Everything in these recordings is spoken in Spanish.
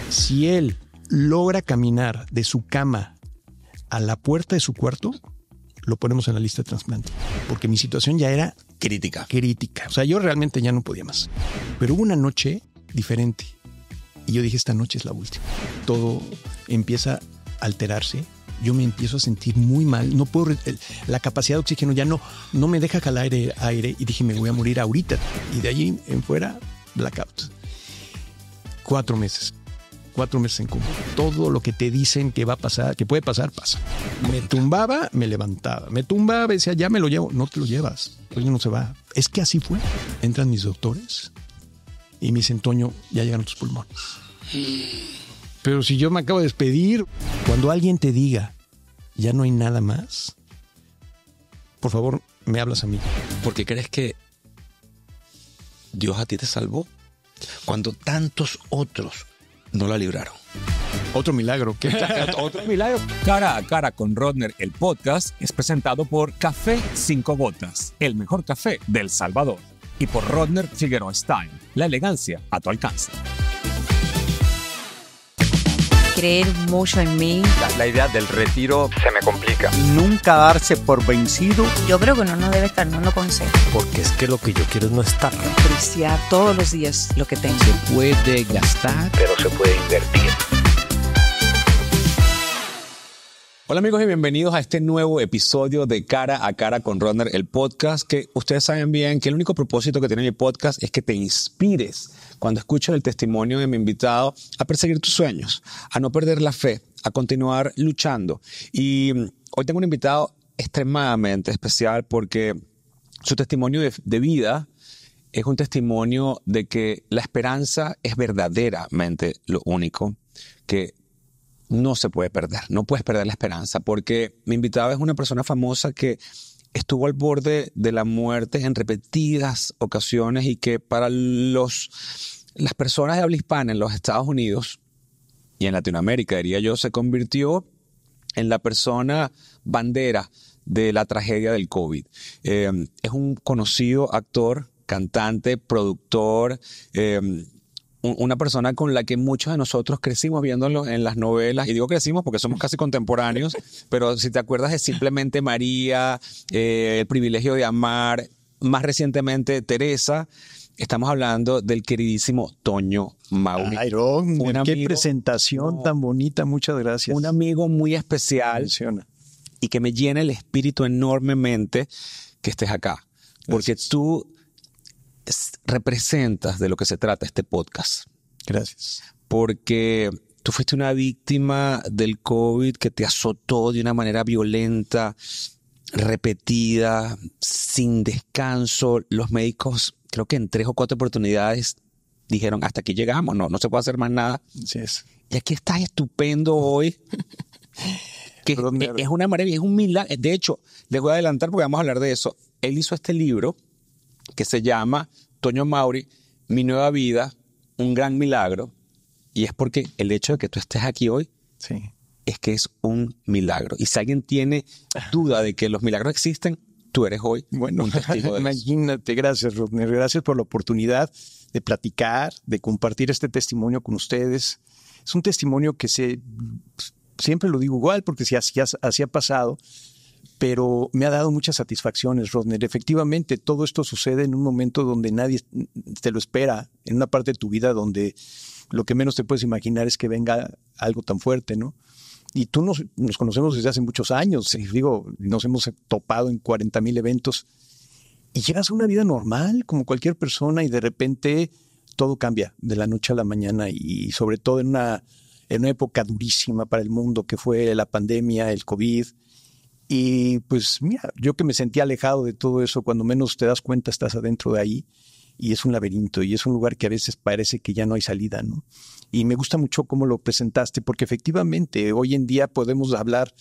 Si él logra caminar de su cama a la puerta de su cuarto, lo ponemos en la lista de trasplante. Porque mi situación ya era Crítica. O sea, yo realmente ya no podía más. Pero hubo una noche diferente. Y yo dije, esta noche es la última. Todo empieza a alterarse. Yo me empiezo a sentir muy mal. No puedo, la capacidad de oxígeno ya no me deja jalar aire. Y dije, me voy a morir ahorita. Y de allí en fuera, blackout. 4 meses. 4 meses en coma. Todo lo que te dicen que va a pasar, que puede pasar, pasa. Me tumbaba, me levantaba. Me tumbaba, decía, ya me lo llevo. No te lo llevas. Pues no se va. Es que así fue. Entran mis doctores y me dicen, Toño, ya llegan tus pulmones. Pero si yo me acabo de despedir, cuando alguien te diga, ya no hay nada más, por favor, me hablas a mí. ¿Por qué crees que Dios a ti te salvó cuando tantos otros no la libraron? Otro milagro. ¿Qué? Otro milagro. Cara a Cara con Rodner, el podcast, es presentado por Café 5 Gotas, el mejor café del Salvador. Y por Rodner Figueroa Style, la elegancia a tu alcance. Creer mucho en mí. La idea del retiro se me complica. Nunca darse por vencido. Yo creo que uno no debe estar en un consejo. Porque es que lo que yo quiero es no estar. Apreciar todos los días lo que tengo. Se puede gastar, pero se puede invertir. Hola amigos y bienvenidos a este nuevo episodio de Cara a Cara con Rodner, el podcast, que ustedes saben bien que el único propósito que tiene mi podcast es que te inspires cuando escuches el testimonio de mi invitado a perseguir tus sueños, a no perder la fe, a continuar luchando. Y hoy tengo un invitado extremadamente especial porque su testimonio de vida es un testimonio de que la esperanza es verdaderamente lo único que no se puede perder. No puedes perder la esperanza, porque mi invitado es una persona famosa que estuvo al borde de la muerte en repetidas ocasiones y que para las personas de habla hispana en los Estados Unidos y en Latinoamérica, diría yo, se convirtió en la persona bandera de la tragedia del COVID. Es un conocido actor, cantante, productor, una persona con la que muchos de nosotros crecimos viéndolo en las novelas, y digo crecimos porque somos casi contemporáneos, pero si te acuerdas de Simplemente María, El privilegio de amar, más recientemente Teresa, estamos hablando del queridísimo Toño Mauri. Ay, qué presentación tan bonita, muchas gracias. Un amigo muy especial y que me llena el espíritu enormemente que estés acá, porque tú representas de lo que se trata este podcast. Gracias. Porque tú fuiste una víctima del COVID que te azotó de una manera violenta, repetida, sin descanso. Los médicos, creo que en 3 o 4 oportunidades dijeron, hasta aquí llegamos, no se puede hacer más nada. Así es. Y aquí estás estupendo hoy. Que es una maravilla, es un milagro. De hecho, les voy a adelantar porque vamos a hablar de eso. Él hizo este libro que se llama Toño Mauri, Mi Nueva Vida, un gran milagro. Y es porque el hecho de que tú estés aquí hoy es que es un milagro. Y si alguien tiene duda de que los milagros existen, tú eres hoy un testigo de imagínate, gracias Rodner, gracias por la oportunidad de platicar, de compartir este testimonio con ustedes. Es un testimonio que siempre lo digo igual porque así ha pasado, pero me ha dado muchas satisfacciones, Rodner. Efectivamente, todo esto sucede en un momento donde nadie te lo espera, en una parte de tu vida donde lo que menos te puedes imaginar es que venga algo tan fuerte, ¿no? Y tú nos conocemos desde hace muchos años, nos hemos topado en 40,000 eventos y llegas a una vida normal como cualquier persona y de repente todo cambia de la noche a la mañana y sobre todo en una época durísima para el mundo que fue la pandemia, el COVID. Y pues mira, yo que me sentía alejado de todo eso, cuando menos te das cuenta estás adentro de ahí y es un laberinto y es un lugar que a veces parece que ya no hay salida, ¿no? Y me gusta mucho cómo lo presentaste porque efectivamente hoy en día podemos hablar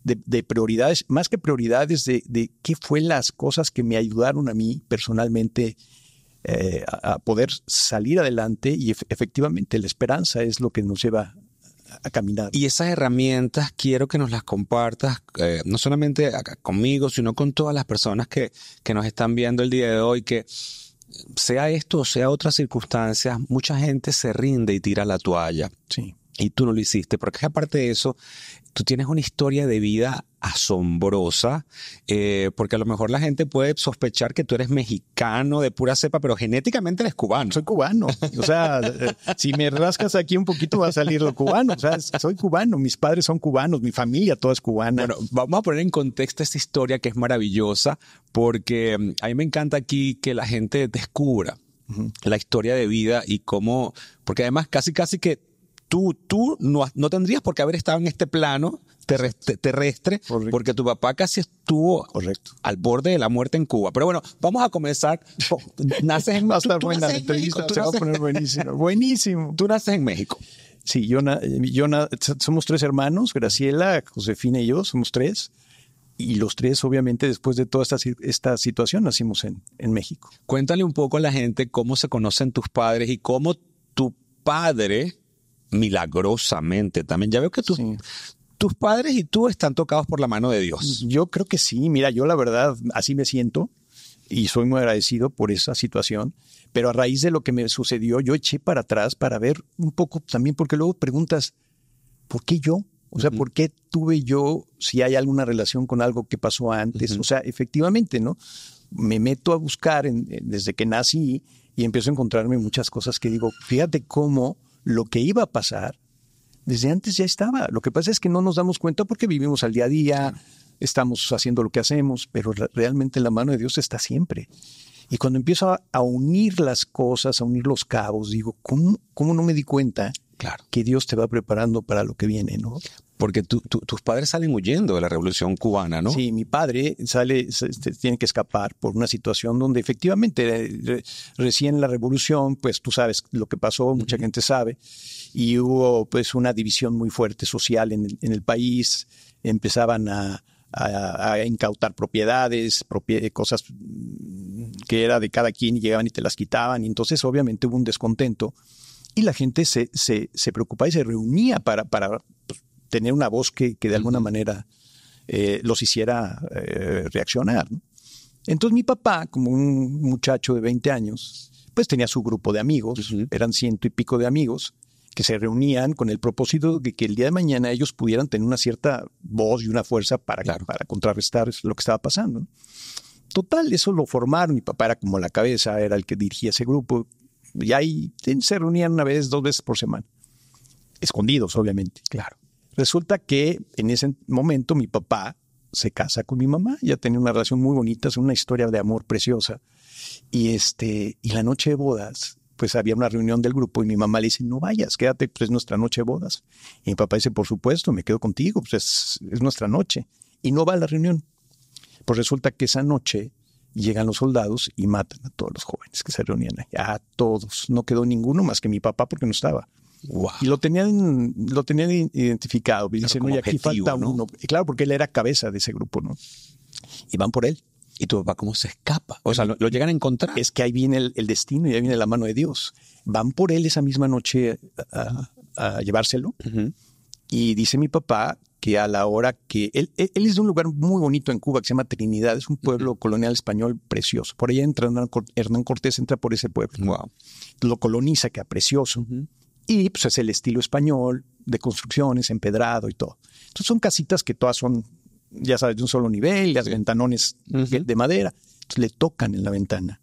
de prioridades, más que prioridades de qué fue las cosas que me ayudaron a mí personalmente a poder salir adelante y efectivamente la esperanza es lo que nos lleva a caminar. Y esas herramientas quiero que nos las compartas, no solamente acá conmigo, sino con todas las personas que nos están viendo el día de hoy, que sea esto o sea otras circunstancias, mucha gente se rinde y tira la toalla. Sí. Y tú no lo hiciste, porque aparte de eso, tú tienes una historia de vida asombrosa, porque a lo mejor la gente puede sospechar que tú eres mexicano de pura cepa, pero genéticamente eres cubano. Soy cubano. O sea, si me rascas aquí un poquito va a salir lo cubano. O sea, soy cubano. Mis padres son cubanos, mi familia toda es cubana. Bueno, vamos a poner en contexto esta historia que es maravillosa, porque a mí me encanta aquí que la gente descubra la historia de vida y cómo, porque además casi que tú no tendrías por qué haber estado en este plano terrestre, Correcto. porque tu papá casi estuvo Correcto. al borde de la muerte en Cuba. Pero bueno, vamos a comenzar. Naces en Va a estar tú buena la naces en México, entrevista, tú se va a naces- poner buenísimo. Buenísimo. Tú naces en México. Sí, somos 3 hermanos, Graciela, Josefina y yo, somos 3. Y los 3, obviamente, después de toda esta situación, nacimos en México. Cuéntale un poco a la gente cómo se conocen tus padres y cómo tu padre, milagrosamente también. Ya veo que Sí. tus padres y tú están tocados por la mano de Dios. Yo creo que sí. Mira, yo la verdad, así me siento y soy muy agradecido por esa situación. Pero a raíz de lo que me sucedió, yo eché para atrás para ver un poco también, porque luego preguntas, ¿por qué yo? O sea, ¿por qué tuve yo, si hay alguna relación con algo que pasó antes? O sea, efectivamente, ¿no? Me meto a buscar desde que nací y empiezo a encontrarme muchas cosas que digo, fíjate cómo lo que iba a pasar desde antes ya estaba. Lo que pasa es que no nos damos cuenta porque vivimos al día a día, estamos haciendo lo que hacemos, pero realmente la mano de Dios está siempre. Y cuando empiezo a unir las cosas, a unir los cabos, digo, ¿cómo no me di cuenta Claro. que Dios te va preparando para lo que viene, ¿no? Porque tus padres salen huyendo de la Revolución Cubana, ¿no? Sí, mi padre tiene que escapar por una situación donde efectivamente recién la revolución, pues tú sabes lo que pasó, mucha gente sabe, y hubo pues una división muy fuerte social en el país, empezaban a incautar propiedades, cosas que era de cada quien y llegaban y te las quitaban, y entonces obviamente hubo un descontento y la gente se preocupaba y se reunía para pues, tener una voz que de alguna manera los hiciera reaccionar, ¿no? Entonces mi papá, como un muchacho de 20 años, pues tenía su grupo de amigos, eran 100 y pico de amigos, que se reunían con el propósito de que el día de mañana ellos pudieran tener una cierta voz y una fuerza para contrarrestar lo que estaba pasando, ¿no? Total, eso lo formaron, mi papá era como la cabeza, era el que dirigía ese grupo, y ahí se reunían 1 vez, 2 veces por semana, escondidos obviamente. Claro. Resulta que en ese momento mi papá se casa con mi mamá, ya tenía una relación muy bonita, es una historia de amor preciosa, y la noche de bodas, pues había una reunión del grupo y mi mamá le dice, no vayas, quédate, pues es nuestra noche de bodas. Y mi papá dice, por supuesto, me quedo contigo, pues es nuestra noche. Y no va a la reunión. Pues resulta que esa noche llegan los soldados y matan a todos los jóvenes que se reunían ahí, a todos. No quedó ninguno más que mi papá porque no estaba. Wow. Y lo tenían identificado. Y dicen, como oye, aquí objetivo, falta ¿no? uno. Y claro, porque él era cabeza de ese grupo, ¿no? Y van por él. ¿Y tu papá cómo se escapa? O sea, lo llegan a encontrar. Es que ahí viene el destino y ahí viene la mano de Dios. Van por él esa misma noche a llevárselo. Y dice mi papá que a la hora que... Él es de un lugar muy bonito en Cuba que se llama Trinidad. Es un pueblo colonial español precioso. Por allá entra Hernán Cortés, entra por ese pueblo. Wow. Lo coloniza, que precioso. Y pues es el estilo español de construcciones, empedrado y todo. Entonces son casitas que todas son, ya sabes, de un solo nivel, las ventanones de madera. Entonces le tocan en la ventana.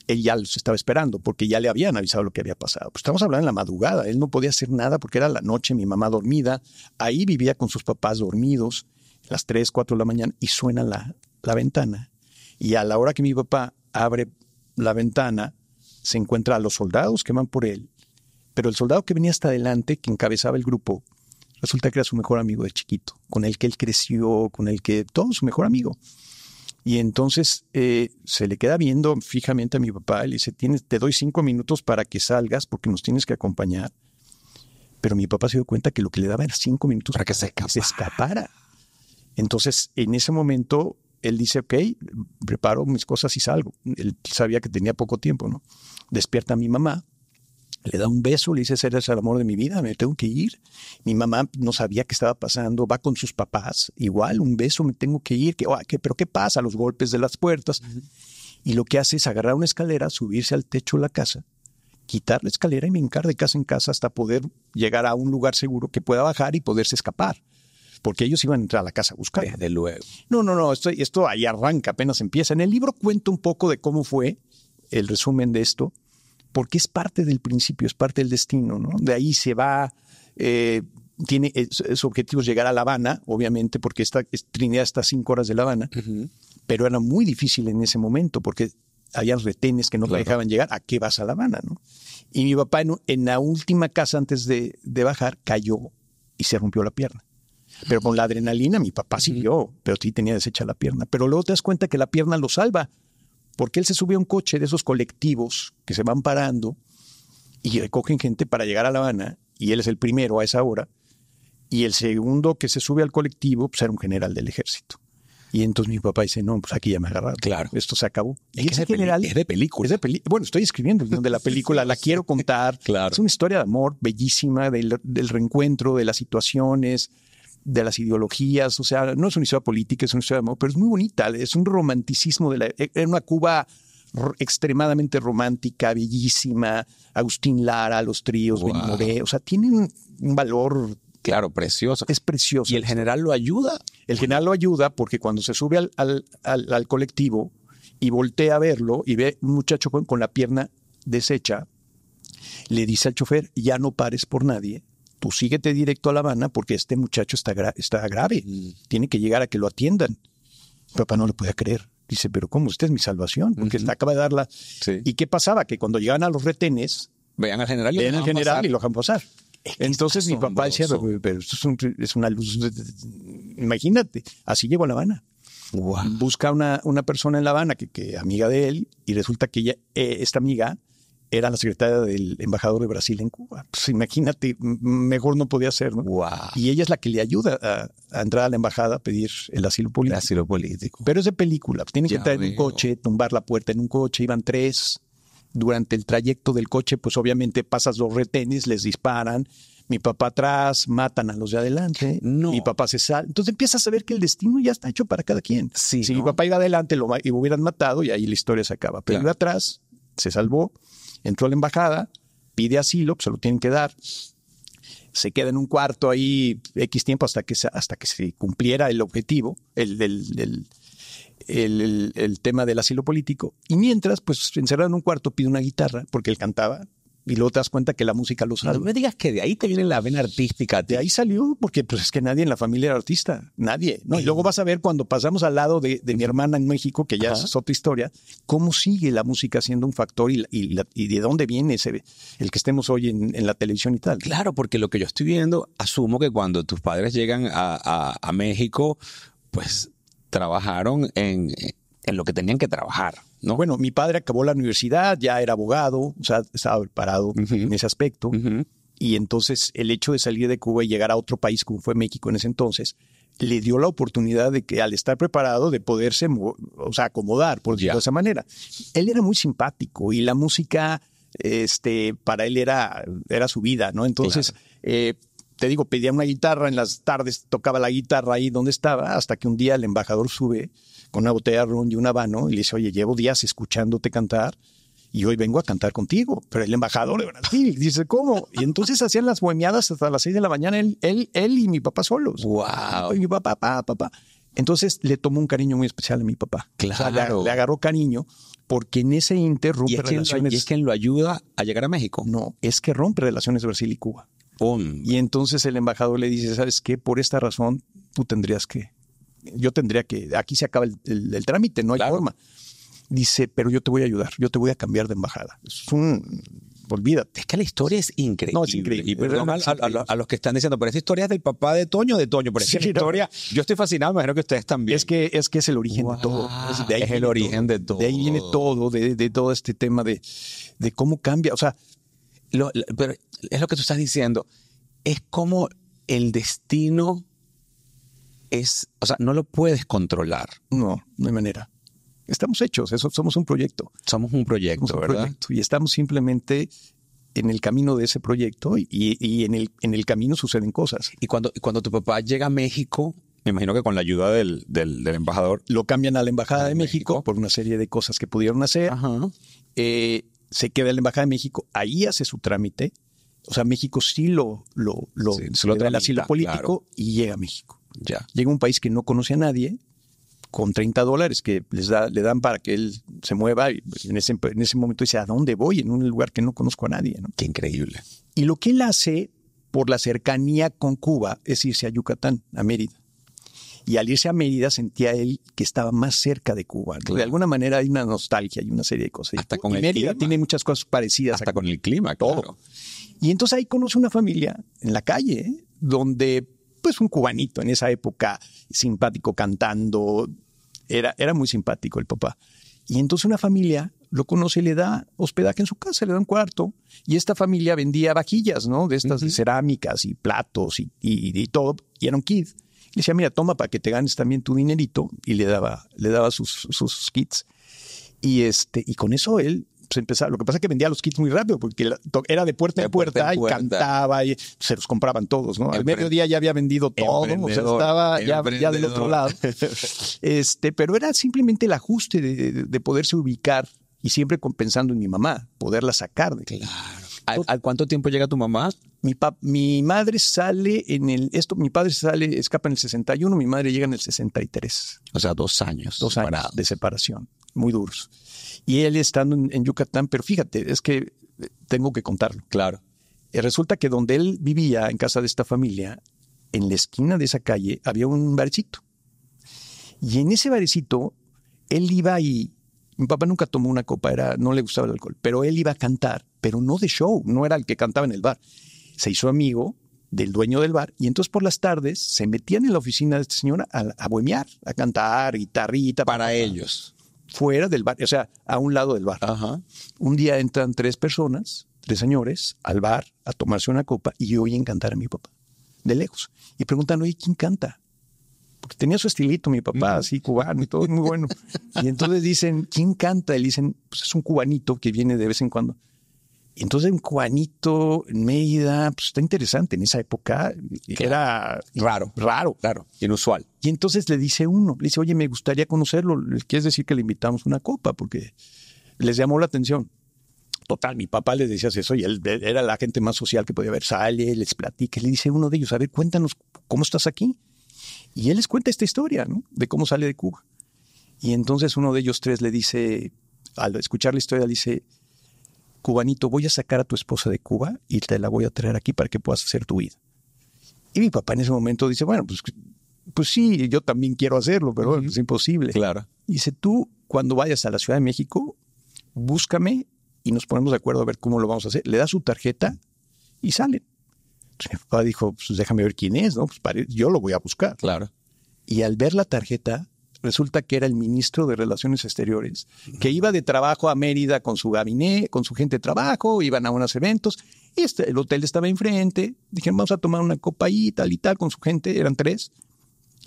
Él ya los estaba esperando porque ya le habían avisado lo que había pasado. Pues estamos hablando en la madrugada. Él no podía hacer nada porque era la noche, mi mamá dormida. Ahí vivía con sus papás dormidos, las 3, 4 de la mañana, y suena la ventana. Y a la hora que mi papá abre la ventana, se encuentra a los soldados que van por él. Pero el soldado que venía hasta adelante, que encabezaba el grupo, resulta que era su mejor amigo de chiquito, con el que él creció, con el que todo su mejor amigo. Y entonces se le queda viendo fijamente a mi papá y le dice, te doy 5 minutos para que salgas porque nos tienes que acompañar. Pero mi papá se dio cuenta que lo que le daba era 5 minutos para que se escapara. Entonces, en ese momento, él dice, ok, preparo mis cosas y salgo. Él sabía que tenía poco tiempo, ¿no? Despierta a mi mamá, le da un beso, le dice, eres el amor de mi vida, me tengo que ir. Mi mamá no sabía qué estaba pasando, va con sus papás, igual, un beso, me tengo que ir. ¿Pero qué pasa? Los golpes de las puertas. Y lo que hace es agarrar una escalera, subirse al techo de la casa, quitar la escalera y brincar de casa en casa hasta poder llegar a un lugar seguro que pueda bajar y poderse escapar. Porque ellos iban a entrar a la casa a buscar. Desde luego. No, esto ahí arranca, apenas empieza. En el libro cuento un poco de cómo fue el resumen de esto, porque es parte del principio, es parte del destino, ¿no? De ahí se va, tiene su objetivo es llegar a La Habana, obviamente, porque Trinidad está a 5 horas de La Habana, pero era muy difícil en ese momento, porque había retenes que no te dejaban llegar. ¿A qué vas a La Habana, no? Y mi papá en la última casa antes de bajar cayó y se rompió la pierna. Pero con la adrenalina mi papá siguió, pero sí tenía deshecha la pierna. Pero luego te das cuenta que la pierna lo salva, porque él se sube a un coche de esos colectivos que se van parando y recogen gente para llegar a La Habana, y él es el primero a esa hora, y el segundo que se sube al colectivo pues era un general del ejército. Y entonces mi papá dice, no, pues aquí ya me agarraron. Claro. Esto se acabó. Y ese general es de película. Bueno, estoy escribiendo el guión de la película, la quiero contar. Claro. Es una historia de amor bellísima, del reencuentro, de las situaciones, de las ideologías. O sea, no es una historia política, es una historia de amor, pero es muy bonita. Es un romanticismo era una Cuba extremadamente romántica, bellísima. Agustín Lara, los tríos, Wow. Benny Moré. O sea, tienen un valor. Claro, precioso. Es precioso. ¿Y el general lo ayuda? El general lo ayuda porque cuando se sube al colectivo y voltea a verlo y ve un muchacho con la pierna deshecha, le dice al chofer, ya no pares por nadie, tú síguete directo a La Habana porque este muchacho está grave, tiene que llegar a que lo atiendan. Mi papá no le podía creer. Dice, pero ¿cómo? Esta es mi salvación, porque acaba de darla. Sí. ¿Y qué pasaba? Que cuando llegaban a los retenes, Vean al general ven al general y lo dejan pasar. Entonces mi papá decía, asombroso. pero esto es una luz. Imagínate, así llegó a La Habana. Wow. Busca una persona en La Habana que amiga de él, y resulta que esta amiga era la secretaria del embajador de Brasil en Cuba. Pues imagínate, mejor no podía ser, ¿no? Wow. Y ella es la que le ayuda a entrar a la embajada a pedir el asilo político. El asilo político. Pero es de película. Tienen que Ya entrar en un veo. coche, tumbar la puerta en un coche, iban 3. Durante el trayecto del coche, pues obviamente pasas los retenes, les disparan. Mi papá atrás, matan a los de adelante. No. Mi papá se sale. Entonces empiezas a ver que el destino ya está hecho para cada quien. Sí, si ¿no? mi papá iba adelante, lo hubieran matado y ahí la historia se acaba. Pero Claro. iba atrás, se salvó, entró a la embajada, pide asilo, pues se lo tienen que dar. Se queda en un cuarto ahí X tiempo hasta que se cumpliera el objetivo, el tema del asilo político. Y mientras, pues encerrado en un cuarto, pide una guitarra porque él cantaba. Y luego te das cuenta que la música lo No salva. me digas que de ahí te viene la vena artística. De ahí salió, porque pues es que nadie en la familia era artista, nadie, ¿no? Y luego vas a ver cuando pasamos al lado de mi hermana en México, que ya es otra historia, cómo sigue la música siendo un factor y de dónde viene el que estemos hoy en la televisión y tal. Claro, porque lo que yo estoy viendo, asumo que cuando tus padres llegan a México, pues trabajaron en lo que tenían que trabajar, ¿no? Bueno, mi padre acabó la universidad, ya era abogado, o sea, estaba preparado en ese aspecto. Ujú. Y entonces el hecho de salir de Cuba y llegar a otro país como fue México en ese entonces, le dio la oportunidad de que al estar preparado de poderse, acomodar, por decirlo de esa manera. Él era muy simpático y la música, para él era su vida, ¿no? Entonces, te digo, pedía una guitarra, en las tardes tocaba la guitarra ahí donde estaba, hasta que un día el embajador sube con una botella de ron y un habano y le dice, oye, llevo días escuchándote cantar y hoy vengo a cantar contigo. Pero el embajador de Brasil dice, ¿cómo? Y entonces hacían las bohemiadas hasta las 6 de la mañana, él y mi papá solos. Wow. Y mi papá. Entonces le tomó un cariño muy especial a mi papá. Claro. O sea, le agarró cariño porque en ese inter rompe relaciones. ¿Y es quien lo ayuda a llegar a México? No, es que rompe relaciones de Brasil y Cuba. Y entonces el embajador le dice, ¿sabes qué? Por esta razón yo tendría que, aquí se acaba el trámite, no hay forma. Dice, pero yo te voy a ayudar, yo te voy a cambiar de embajada. Olvídate. Es que la historia es increíble. No, es increíble. Y perdón a los que están diciendo, pero esa historia es del papá de Toño, pero es que la historia, yo estoy fascinado, me imagino que ustedes también. Es que es el origen de todo. Es el origen de todo. De ahí viene todo, de todo este tema de cómo cambia, o sea. Pero es lo que tú estás diciendo, es como el destino no lo puedes controlar. No hay manera. Estamos hechos, somos un proyecto. Somos un proyecto, ¿verdad? Y estamos simplemente en el camino de ese proyecto y en el camino suceden cosas. Y cuando tu papá llega a México, Me imagino que con la ayuda del embajador. Lo cambian a la Embajada de México México por una serie de cosas que pudieron hacer. Ajá. Se queda en la Embajada de México, ahí hace su trámite. O sea, México sí Sí, se lo le da el tramita, asilo político, claro. y llega a México. Ya. Llega a un país que no conoce a nadie, con $30 que le dan para que él se mueva. Y en ese momento dice, ¿a dónde voy? En un lugar que no conozco a nadie, ¿no? Qué increíble. Y lo que él hace por la cercanía con Cuba es irse a Yucatán, a Mérida. Y al irse a Mérida sentía él que estaba más cerca de Cuba. Claro. De alguna manera hay una nostalgia y una serie de cosas. Hasta con y el Mérida clima. tiene muchas cosas parecidas. Hasta a con el clima, todo. claro. Y entonces ahí conoce una familia en la calle, donde pues un cubanito en esa época, simpático, cantando, era muy simpático el papá. Y entonces una familia lo conoce y le da hospedaje en su casa, le da un cuarto. Y esta familia vendía vajillas, ¿no? De estas de cerámicas y platos y todo. Y era un kid. Le decía, mira, toma para que te ganes también tu dinerito. Y le daba sus kits. Y con eso él pues, empezaba. Lo que pasa es que vendía los kits muy rápido, porque era de puerta en puerta y cantaba y se los compraban todos, ¿no? Al mediodía ya había vendido todo, o sea, estaba ya del otro lado. Pero era simplemente el ajuste de poderse ubicar, y siempre pensando en mi mamá, poderla sacar de Claro. ¿Al cuánto tiempo llega tu mamá? Mi madre sale mi padre escapa en el 61, mi madre llega en el 63. O sea, 2 años. 2 años separados. de separación, muy duros. Y él estando en Yucatán, pero fíjate, es que tengo que contarlo. Claro. Resulta que donde él vivía, en casa de esta familia, en la esquina de esa calle, había un barecito. Y en ese barecito, él iba y... Mi papá nunca tomó una copa, no le gustaba el alcohol, pero él iba a cantar, pero no de show, no era el que cantaba en el bar. Se hizo amigo del dueño del bar, y entonces por las tardes se metían en la oficina de esta señora a bohemiar, a cantar, guitarrita. Para ellos. Fuera del bar, o sea, a un lado del bar. Ajá. Un día entran 3 señores, al bar a tomarse una copa y oyen cantar a mi papá, de lejos. Y preguntan, oye, ¿quién canta? Porque tenía su estilito mi papá, así cubano y todo, muy bueno. Y entonces dicen, ¿quién canta? Y dicen, pues es un cubanito que viene de vez en cuando. Y entonces un cubanito en Mérida, pues está interesante. En esa época era Raro. Raro. Inusual. Y entonces le dice, oye, me gustaría conocerlo. ¿Quieres decir que le invitamos una copa? Porque les llamó la atención. Total, mi papá les decía eso y él era la gente más social que podía haber. Sale, les platica. Le dice uno de ellos, a ver, cuéntanos, ¿cómo estás aquí? Y él les cuenta esta historia, ¿no? De cómo sale de Cuba. Y entonces uno de ellos 3 le dice, al escuchar la historia, le dice, cubanito, voy a sacar a tu esposa de Cuba y te la voy a traer aquí para que puedas hacer tu vida. Y mi papá en ese momento dice, bueno, pues sí, yo también quiero hacerlo, pero es imposible. Claro. Y dice, tú cuando vayas a la Ciudad de México, búscame y nos ponemos de acuerdo a ver cómo lo vamos a hacer. Le da su tarjeta y salen. Entonces, mi papá dijo, pues déjame ver quién es, ¿no? Pues yo lo voy a buscar. Claro. Y al ver la tarjeta, resulta que era el ministro de Relaciones Exteriores, que iba de trabajo a Mérida con su gabinete, con su gente de trabajo, iban a unos eventos, y el hotel estaba enfrente, dijeron, vamos a tomar una copa ahí, y tal, con su gente, eran 3,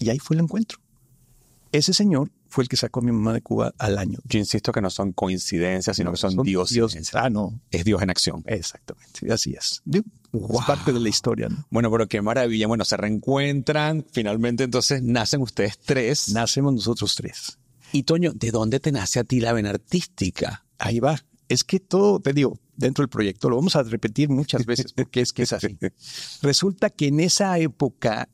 y ahí fue el encuentro. Ese señor fue el que sacó a mi mamá de Cuba al año. Yo insisto que no son coincidencias, sino que son dioses. No. Es Dios en acción. Exactamente, así es. Es parte de la historia, ¿no? Bueno, pero qué maravilla. Bueno, se reencuentran, finalmente entonces nacen ustedes 3. Nacemos nosotros 3. Y Toño, ¿de dónde te nace a ti la vena artística? Ahí va. Es que todo, te digo, dentro del proyecto, lo vamos a repetir muchas veces porque es que es así. Resulta que en esa época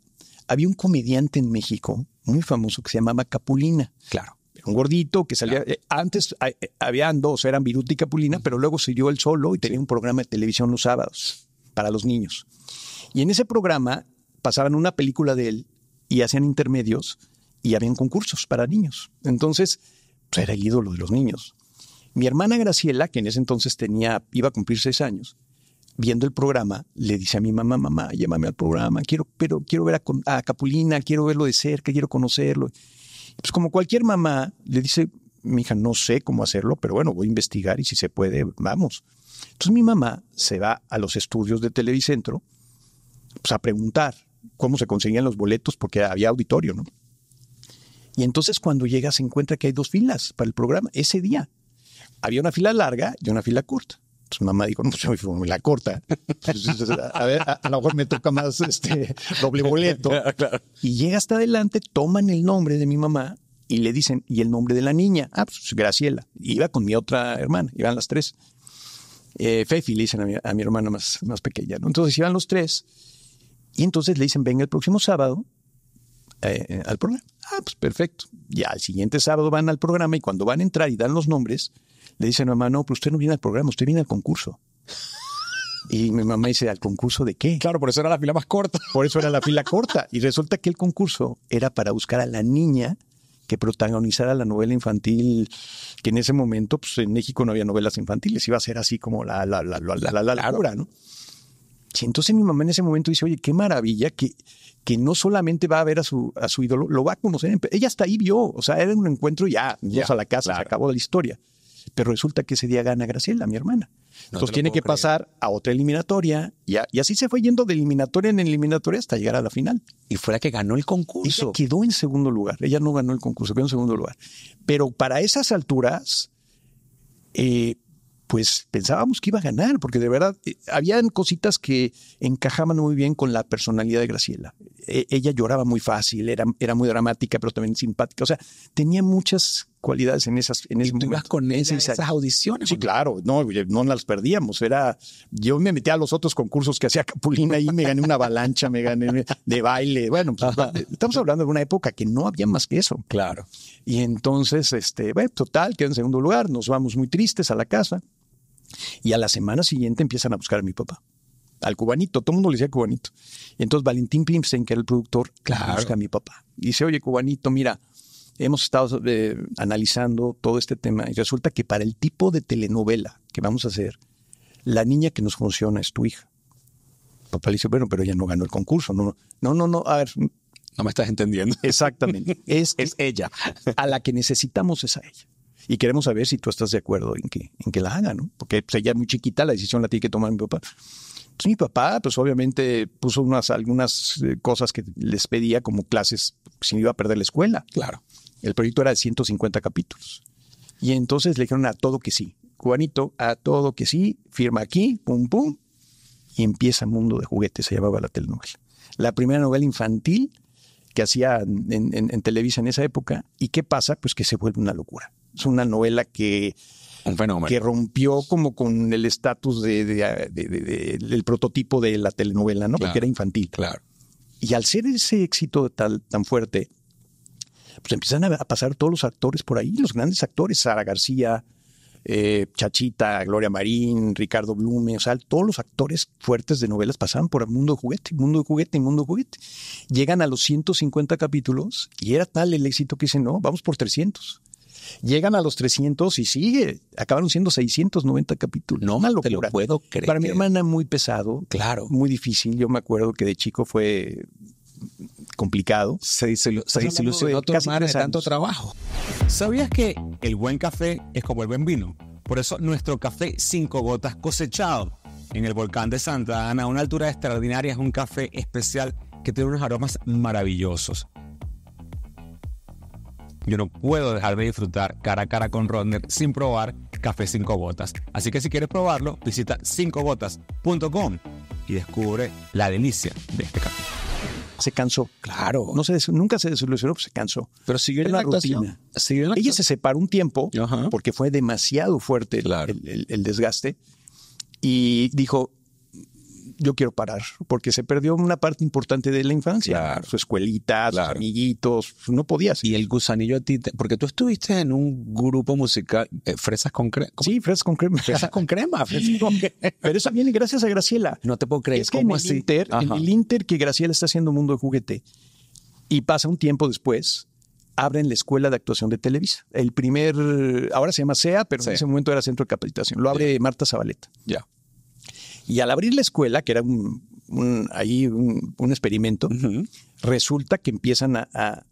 había un comediante en México muy famoso que se llamaba Capulina. Claro. Un gordito que salía, antes habían 2, eran Viruta y Capulina, pero luego siguió él solo y tenía un programa de televisión los sábados para los niños. Y en ese programa pasaban una película de él y hacían intermedios y habían concursos para niños. Entonces, pues era el ídolo de los niños. Mi hermana Graciela, que en ese entonces iba a cumplir 6 años, viendo el programa, le dice a mi mamá, llévame al programa, quiero ver a Capulina, quiero verlo de cerca, quiero conocerlo. Pues como cualquier mamá, le dice, mi hija, no sé cómo hacerlo, pero bueno, voy a investigar y si se puede, vamos. Entonces mi mamá se va a los estudios de Televicentro pues, a preguntar cómo se conseguían los boletos, porque había auditorio, ¿no? Y entonces cuando llega se encuentra que hay 2 filas para el programa ese día. Había una fila larga y una fila corta. Entonces mamá dijo, no, pues me la corta. Entonces, a ver, a lo mejor me toca más doble boleto. Claro. Y llega hasta adelante, toman el nombre de mi mamá y le dicen, ¿y el nombre de la niña? Ah, pues Graciela. Y iba con mi otra hermana, iban las tres. Fefi le dicen a mi hermana más pequeña, ¿no? Entonces iban los tres y entonces le dicen, venga el próximo sábado al programa. Ah, pues perfecto. Ya al siguiente sábado van al programa y cuando van a entrar y dan los nombres, le dicen a mamá, no, pero usted no viene al programa, usted viene al concurso. Y mi mamá dice, ¿al concurso de qué? Claro, por eso era la fila más corta. Por eso era la fila corta. Y resulta que el concurso era para buscar a la niña que protagonizara la novela infantil, que en ese momento, pues en México no había novelas infantiles, iba a ser así como la locura, ¿no? Y entonces mi mamá en ese momento dice, oye, qué maravilla que no solamente va a ver a su ídolo, lo va a conocer. Ella hasta ahí vio, o sea, era un encuentro ya, vamos a la casa, se acabó la historia. Pero resulta que ese día gana Graciela, mi hermana. Entonces tiene que pasar a otra eliminatoria y así se fue yendo de eliminatoria en eliminatoria hasta llegar a la final. Y fue la que ganó el concurso. Ella quedó en segundo lugar. Ella no ganó el concurso, quedó en segundo lugar. Pero para esas alturas, pues pensábamos que iba a ganar, porque de verdad habían cositas que encajaban muy bien con la personalidad de Graciela. Ella lloraba muy fácil, era muy dramática, pero también simpática. O sea, tenía muchas cualidades en ese momento. ¿Tú ibas con ella en esas audiciones? Sí, claro, no las perdíamos. Yo me metí a los otros concursos que hacía Capulina y me gané una avalancha, me gané de baile. Bueno, pues, estamos hablando de una época que no había más que eso. Claro. Y entonces, total, quedé en segundo lugar, nos vamos muy tristes a la casa y a la semana siguiente empiezan a buscar a mi papá. Al cubanito, todo el mundo le decía cubanito. Y entonces Valentín Pimstein, que era el productor, busca a mi papá. Y dice, oye, cubanito, mira, hemos estado analizando todo este tema y resulta que para el tipo de telenovela que vamos a hacer, la niña que nos funciona es tu hija. Papá le dice, bueno, pero ella no ganó el concurso. No, a ver. No me estás entendiendo. Exactamente. Es ella. A la que necesitamos es a ella. Y queremos saber si tú estás de acuerdo en que la haga, ¿no? Porque pues, ella es muy chiquita, la decisión la tiene que tomar mi papá. Entonces mi papá, pues obviamente puso algunas cosas que les pedía como clases, si no iba a perder la escuela. Claro. El proyecto era de 150 capítulos. Y entonces le dijeron a todo que sí. Juanito, a todo que sí, firma aquí, pum, pum. Y empieza Mundo de Juguetes, se llamaba la telenovela. La primera novela infantil que hacía en Televisa en esa época. ¿Y qué pasa? Pues que se vuelve una locura. Es una novela un fenómeno, que rompió como con el estatus del prototipo de la telenovela, ¿no? Claro, porque era infantil. Claro. Y al ser ese éxito tan fuerte, pues empiezan a pasar todos los actores por ahí, los grandes actores, Sara García, Chachita, Gloria Marín, Ricardo Blume, o sea, todos los actores fuertes de novelas pasaban por el Mundo de Juguete, Mundo de Juguete, Mundo de Juguete. Llegan a los 150 capítulos y era tal el éxito que dicen, no, vamos por 300. Llegan a los 300 y sigue. Acabaron siendo 690 capítulos. No, una locura. te lo puedo creer. Para mi hermana muy pesado. Claro. Muy difícil. Yo me acuerdo que de chico fue complicado. Se desilusionó tu hermana de tanto trabajo. ¿Sabías que el buen café es como el buen vino? Por eso nuestro café 5 gotas cosechado en el volcán de Santa Ana a una altura extraordinaria es un café especial que tiene unos aromas maravillosos. Yo no puedo dejar de disfrutar cara a cara con Rodner sin probar Café 5 Gotas. Así que si quieres probarlo, visita 5gotas.com y descubre la delicia de este café. Se cansó. Claro. Nunca se desilusionó, pues se cansó. Pero siguió en la la rutina. Siguió en la Ella se separó un tiempo porque fue demasiado fuerte Claro. el desgaste y dijo, yo quiero parar, porque se perdió una parte importante de la infancia. Claro. Su escuelita, Claro. sus amiguitos, no podías. Y el gusanillo a ti, porque tú estuviste en un grupo musical, Fresas con Crema. Sí, fresas con crema. Fresas con Crema. Fresas con Crema. Pero eso viene gracias a Graciela. No te puedo creer. Es que ¿Cómo en así? en el Inter que Graciela está haciendo Mundo de Juguete y pasa un tiempo después, abren la Escuela de Actuación de Televisa. El primer, ahora se llama SEA, pero Sí. en ese momento era Centro de Capacitación. Lo abre Marta Zabaleta. Ya. Y al abrir la escuela, que era un experimento, resulta que empiezan a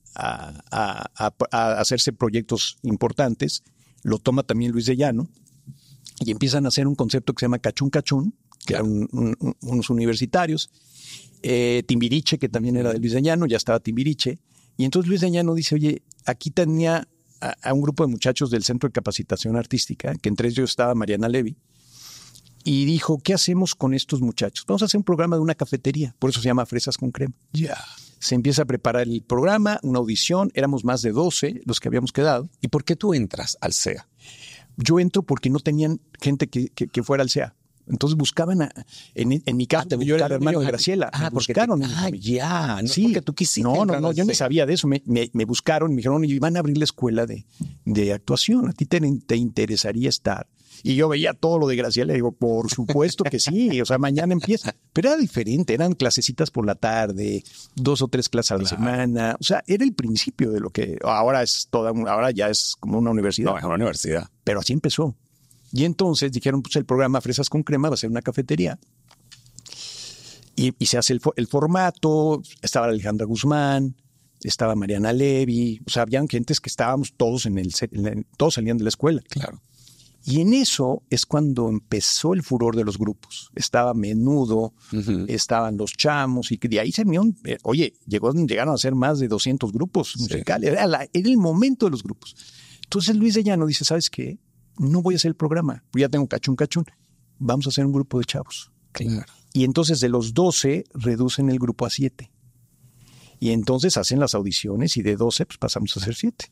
hacerse proyectos importantes. Lo toma también Luis de Llano y empiezan a hacer un concepto que se llama Cachún Cachún, que eran unos universitarios. Timbiriche, que también era de Luis de Llano, ya estaba Timbiriche. Y entonces Luis de Llano dice, oye, aquí tenía a un grupo de muchachos del Centro de Capacitación Artística, que entre ellos estaba Mariana Levy, y dijo, ¿qué hacemos con estos muchachos? Vamos a hacer un programa de una cafetería, por eso se llama Fresas con Crema. Ya. Se empieza a preparar el programa, una audición, éramos más de 12 los que habíamos quedado. ¿Y por qué tú entras al CEA? Yo entro porque no tenían gente que fuera al CEA. Entonces buscaban en mi caso, yo era el hermano de Graciela. Me buscaron. Ya. No Sí, porque tú quisiste. no, entrar al yo ni CEA. sabía de eso. Me buscaron y me dijeron, y van a abrir la escuela de actuación. ¿A ti te interesaría estar? Y yo veía todo lo de Graciela y digo, por supuesto que sí. O sea, mañana empieza. Pero era diferente. Eran clasecitas por la tarde, 2 o 3 clases a la semana. O sea, era el principio de lo que ahora es ahora ya es como una universidad. No, es una universidad. Pero así empezó. Y entonces dijeron, pues el programa Fresas con Crema va a ser una cafetería. Y se hace el formato. Estaba Alejandra Guzmán, estaba Mariana Levy. O sea, habían gentes que estábamos todos todos salían de la escuela. Claro. Y en eso es cuando empezó el furor de los grupos. Estaba Menudo, estaban Los Chamos, y de ahí se unieron. Llegaron a ser más de 200 grupos musicales. Era el momento de los grupos. Entonces Luis de Llano dice, ¿sabes qué? No voy a hacer el programa, ya tengo cachún. Vamos a hacer un grupo de chavos. Claro. Y entonces de los 12 reducen el grupo a 7. Y entonces hacen las audiciones y de 12 pues pasamos a ser 7.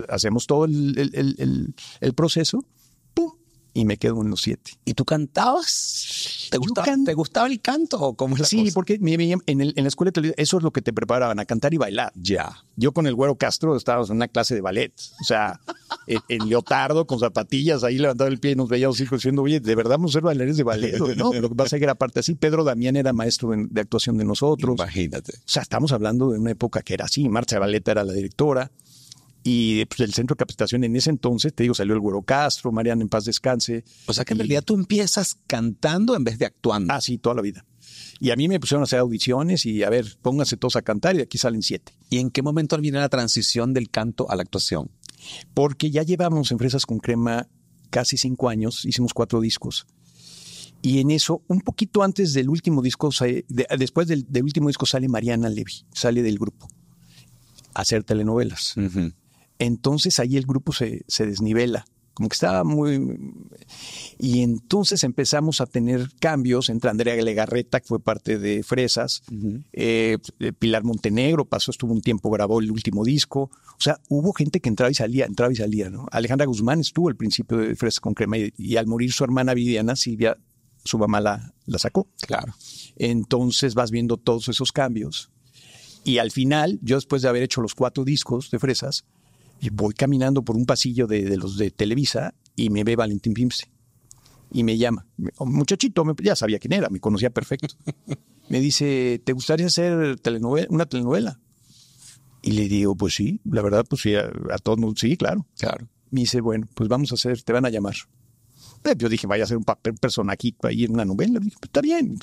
Hacemos todo el proceso, ¡pum! Y me quedo en los 7. ¿Y tú cantabas? ¿Te gustaba el canto o cómo es la Sí, cosa? porque en la escuela de televisión eso es lo que te preparaban, a cantar y bailar. Ya. Yo con el Güero Castro estábamos en una clase de ballet. O sea, en leotardo, con zapatillas, ahí levantaba el pie y nos veíamos hijos diciendo, oye, ¿de verdad vamos a ser bailarines de ballet? No, lo que pasa es que era parte así. Pedro Damián era maestro de actuación de nosotros. Imagínate. O sea, estamos hablando de una época que era así. Marcia Valeta era la directora. Y pues, el centro de capacitación en ese entonces, te digo, salió el Güero Castro, Mariana en paz descanse. O sea que en realidad tú empiezas cantando en vez de actuando. Ah, sí, toda la vida. Y a mí me pusieron a hacer audiciones y a ver, pónganse todos a cantar y de aquí salen 7. ¿Y en qué momento viene la transición del canto a la actuación? Porque ya llevamos en Fresas con Crema casi 5 años, hicimos 4 discos. Y en eso, un poquito antes del último disco, después del último disco sale Mariana Levy, sale del grupo a hacer telenovelas. Uh-huh. Entonces ahí el grupo se desnivela, como que estaba muy... Y entonces empezamos a tener cambios entre Andrea Legarreta, que fue parte de Fresas, Pilar Montenegro estuvo un tiempo, grabó el último disco. O sea, hubo gente que entraba y salía, ¿no? Alejandra Guzmán estuvo al principio de Fresas con Crema y al morir su hermana Viviana, Silvia, su mamá la sacó. Claro. Entonces vas viendo todos esos cambios. Y al final, yo después de haber hecho los 4 discos de Fresas, y voy caminando por un pasillo de los de Televisa y me ve Valentín Pimste y me llama. Un muchachito, ya sabía quién era, me conocía perfecto. Me dice, ¿te gustaría hacer una telenovela? Y le digo, pues sí, la verdad, pues sí, a todos, sí, claro. Me dice, bueno, pues vamos a hacer, te van a llamar. Yo dije, vaya a hacer un personajito ahí en una novela. Dije, pues está bien.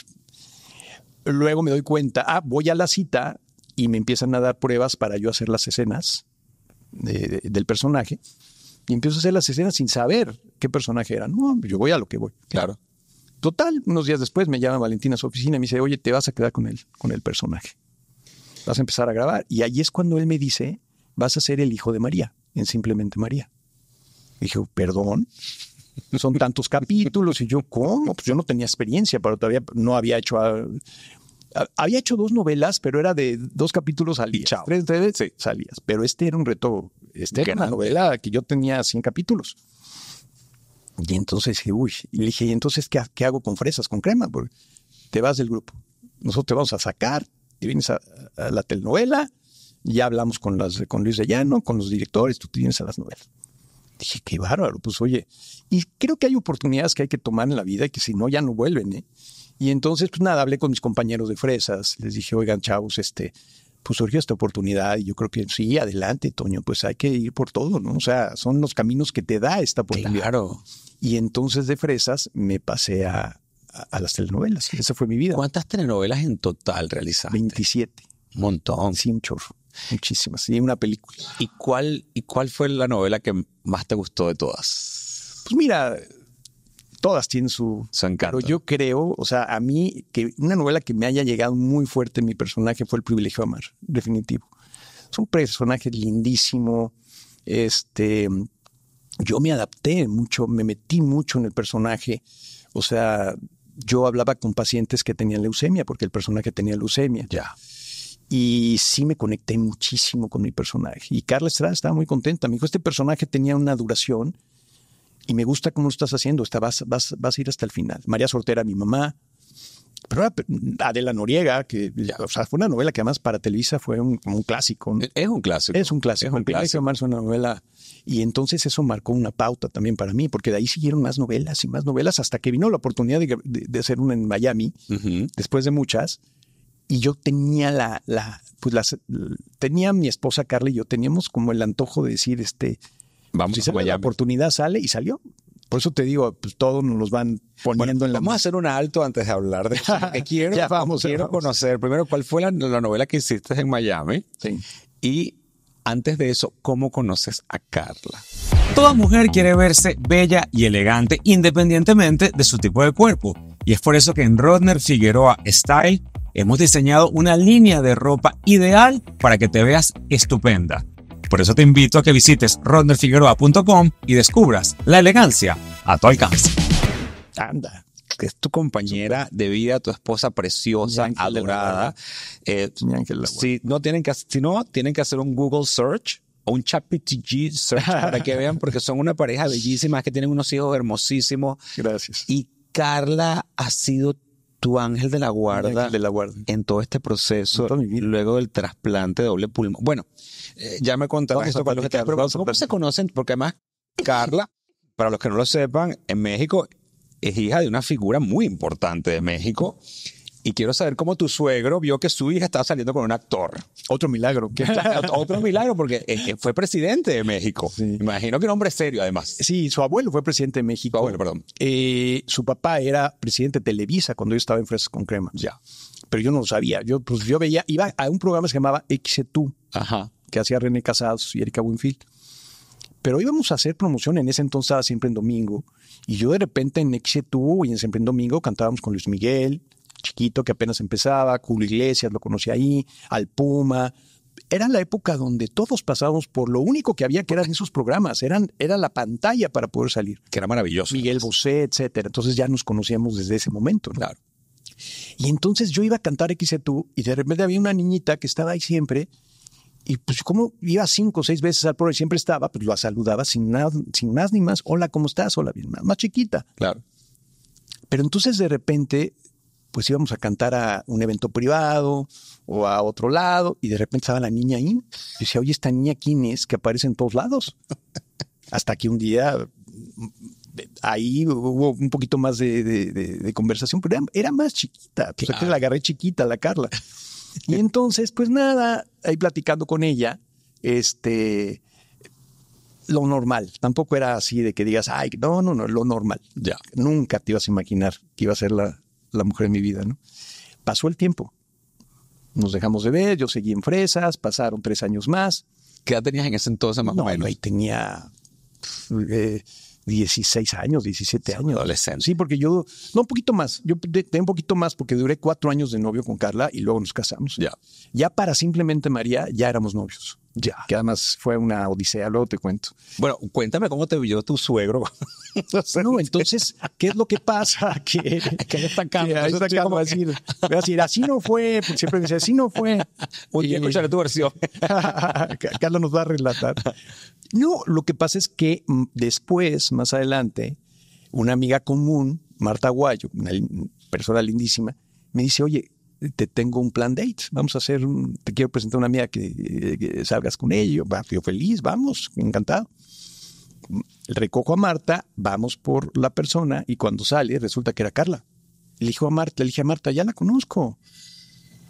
Luego me doy cuenta, voy a la cita y me empiezan a dar pruebas para yo hacer las escenas del personaje, y empiezo a hacer las escenas sin saber qué personaje era. No, yo voy a lo que voy. Claro. Total, unos días después me llama Valentina a su oficina y me dice, oye, te vas a quedar con el personaje. Vas a empezar a grabar. Y ahí es cuando él me dice, vas a ser el hijo de María, en Simplemente María. Y dije, perdón, son tantos capítulos. Y yo, ¿cómo? Pues yo no tenía experiencia, pero todavía no había hecho... Había hecho 2 novelas, pero era de 2 capítulos al día. 3 sí, salías. Pero este era un reto. Era una novela que yo tenía 100 capítulos. Y entonces dije, y le dije, ¿y entonces qué hago con Fresas con Crema? Porque te vas del grupo. Nosotros te vamos a sacar, te vienes a la telenovela, ya hablamos con Luis de Llano, con los directores, tú te vienes a las novelas. Dije, qué bárbaro, pues oye. Y creo que hay oportunidades que hay que tomar en la vida y que si no, ya no vuelven, ¿eh? Y entonces, pues nada, hablé con mis compañeros de Fresas, les dije, oigan, chavos, pues surgió esta oportunidad y yo creo que sí, adelante, Toño, pues hay que ir por todo, ¿no? O sea, son los caminos que te da esta oportunidad. Claro. Y entonces de Fresas me pasé a las telenovelas. Esa fue mi vida. ¿Cuántas telenovelas en total realizaste? 27. Un montón. Sí, un chorro. Muchísimas. Y una película. ¿Y cuál fue la novela que más te gustó de todas? Pues mira... Todas tienen su encanto. Pero yo creo, o sea, a mí, que una novela que me haya llegado muy fuerte en mi personaje fue El privilegio de amar, definitivo. Es un personaje lindísimo. Yo me adapté mucho, me metí mucho en el personaje. O sea, yo hablaba con pacientes que tenían leucemia, porque el personaje tenía leucemia. Ya. Y sí me conecté muchísimo con mi personaje. Y Carla Estrada estaba muy contenta. Me dijo, este personaje tenía una duración y me gusta cómo lo estás haciendo. Vas a ir hasta el final. María Sortera, mi mamá. Pero Adela Noriega, que o sea, fue una novela que además para Televisa fue un clásico, ¿no? Es un clásico. Es un clásico. El Privilegio de Marzo, una novela. Y entonces eso marcó una pauta también para mí, porque de ahí siguieron más novelas y más novelas hasta que vino la oportunidad de hacer una en Miami, después de muchas. Y yo tenía tenía a mi esposa Carla y yo teníamos como el antojo de decir, vamos si a Miami. la oportunidad sale y salió. Por eso te digo, pues todos nos los van poniendo en la Vamos a hacer un alto antes de hablar de eso. Quiero conocer primero cuál fue la novela que hiciste en Miami. Sí. Y antes de eso, ¿cómo conoces a Carla? Toda mujer quiere verse bella y elegante independientemente de su tipo de cuerpo. Y es por eso que en Rodner Figueroa Style hemos diseñado una línea de ropa ideal para que te veas estupenda. Por eso te invito a que visites rodnerfigueroa.com y descubras la elegancia a tu alcance. Anda. Que es tu compañera de vida, tu esposa preciosa, Mi ángel de la adorada. Mi ángel de la Si no, tienen que hacer un Google search o un ChatGPT search para que vean, porque son una pareja bellísima que tienen unos hijos hermosísimos. Gracias. Y Carla ha sido tu ángel de la guarda, en todo este proceso, luego del trasplante de doble pulmón. Bueno, ya me contarás esto para los que pero ¿cómo se conocen? Porque además Carla, para los que no lo sepan, en México es hija de una figura muy importante de México. Y quiero saber cómo tu suegro vio que su hija estaba saliendo con un actor. Otro milagro. Otro milagro, porque fue presidente de México. Sí. Imagino que un hombre serio, además. Sí, su abuelo fue presidente de México. Su abuelo, perdón. Su papá era presidente de Televisa cuando yo estaba en Fresas con Crema. Ya. Pero yo no lo sabía. Yo veía, iba a un programa que se llamaba XETU, que hacía René Casados y Erika Buenfield. Pero íbamos a hacer promoción, en ese entonces estaba Siempre en Domingo. Y yo de repente en XETU y en Siempre en Domingo cantábamos con Luis Miguel, chiquito que apenas empezaba, Julio Iglesias, lo conocí ahí, al Puma. Era la época donde todos pasábamos por lo único que había que eran esos programas, era la pantalla para poder salir. Que era maravilloso. Miguel Bosé, etcétera. Entonces ya nos conocíamos desde ese momento, ¿no? Claro. Y entonces yo iba a cantar XETU y de repente había una niñita que estaba ahí siempre y pues como iba 5 o 6 veces al programa y siempre estaba, pues lo saludaba sin más ni más. Hola, ¿cómo estás? Hola, bien, más chiquita. Claro. Pero entonces de repente pues íbamos a cantar a un evento privado o a otro lado y de repente estaba la niña ahí. Y decía, oye, ¿esta niña quién es que aparece en todos lados? Hasta que un día ahí hubo un poquito más de conversación, pero era más chiquita. Pues claro. La agarré chiquita, la Carla. Y entonces, pues nada, ahí platicando con ella, lo normal. Tampoco era así de que digas, ay, no, lo normal. Ya. Nunca te ibas a imaginar que iba a ser la mujer de mi vida, ¿no? Pasó el tiempo. Nos dejamos de ver, yo seguí en Fresas, pasaron 3 años más. ¿Qué edad tenías en ese entonces más o menos? Ahí tenía 16 años, 17 años. Adolescente. Sí, porque un poquito más. Yo tenía un poquito más porque duré 4 años de novio con Carla y luego nos casamos. Ya para Simplemente María, ya éramos novios. Ya. Que además fue una odisea, luego te cuento. Bueno, cuéntame cómo te vio tu suegro. No, entonces, ¿qué es lo que pasa? Que destacando. Ahí destacando va a decir, así no fue, porque siempre me dice, así no fue. Un día escucharé tu versión. Carla nos va a relatar. No, lo que pasa es que después, más adelante, una amiga común, Marta Aguayo, una persona lindísima, me dice, oye, te tengo un plan date, vamos a hacer te quiero presentar a una amiga que salgas con ella. Yo feliz, vamos, encantado. Recojo a Marta, vamos por la persona y cuando sale resulta que era Carla. Le dije a Marta, ya la conozco.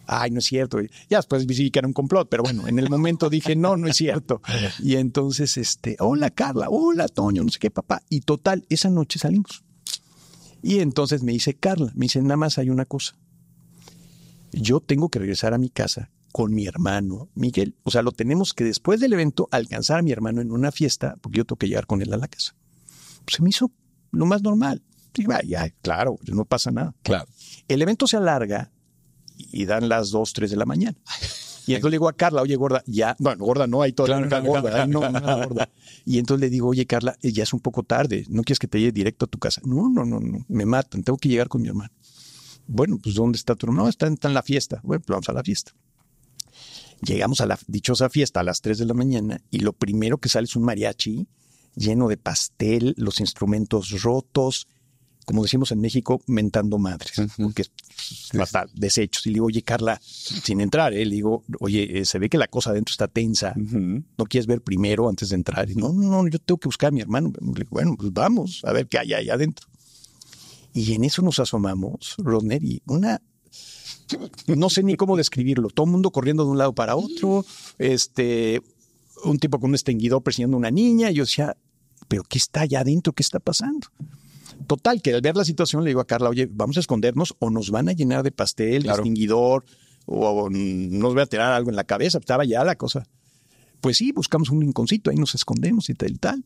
Ay, no es cierto. Ya después vi que era un complot, pero bueno, en el momento dije, no es cierto. Y entonces, hola Carla, hola Toño, no sé qué, papá. Y total, esa noche salimos. Y entonces me dice Carla, nada más hay una cosa. Yo tengo que regresar a mi casa con mi hermano Miguel. O sea, lo tenemos que después del evento alcanzar a mi hermano en una fiesta porque yo tengo que llegar con él a la casa. Pues se me hizo lo más normal. Dije, ya, claro, no pasa nada. Claro. El evento se alarga y dan las 2, 3 de la mañana. Y entonces le digo a Carla, oye, gorda, ya, bueno, gorda no, ahí todavía Claro, no, gorda, ahí no, nada gorda. Y entonces le digo, oye, Carla, ya es un poco tarde, ¿no quieres que te lleve directo a tu casa? No, me matan, tengo que llegar con mi hermano. Bueno, pues ¿dónde está tu hermano? No, está en la fiesta. Bueno, pues vamos a la fiesta. Llegamos a la dichosa fiesta a las 3 de la mañana y lo primero que sale es un mariachi lleno de pastel, los instrumentos rotos, como decimos en México, mentando madres, porque hasta desechos. Y le digo, oye, Carla, sin entrar, le digo, oye, se ve que la cosa adentro está tensa, ¿no quieres ver primero antes de entrar? Y no, yo tengo que buscar a mi hermano. Le digo, bueno, pues vamos a ver qué hay ahí adentro. Y en eso nos asomamos, Rodner, y no sé ni cómo describirlo, todo el mundo corriendo de un lado para otro, un tipo con un extinguidor persiguiendo a una niña, y yo decía, ¿pero qué está allá adentro? ¿Qué está pasando? Total, que al ver la situación le digo a Carla, oye, vamos a escondernos o nos van a llenar de pastel, de extinguidor, o nos va a tirar algo en la cabeza. Estaba ya la cosa. Pues sí, buscamos un rinconcito, ahí nos escondemos y tal.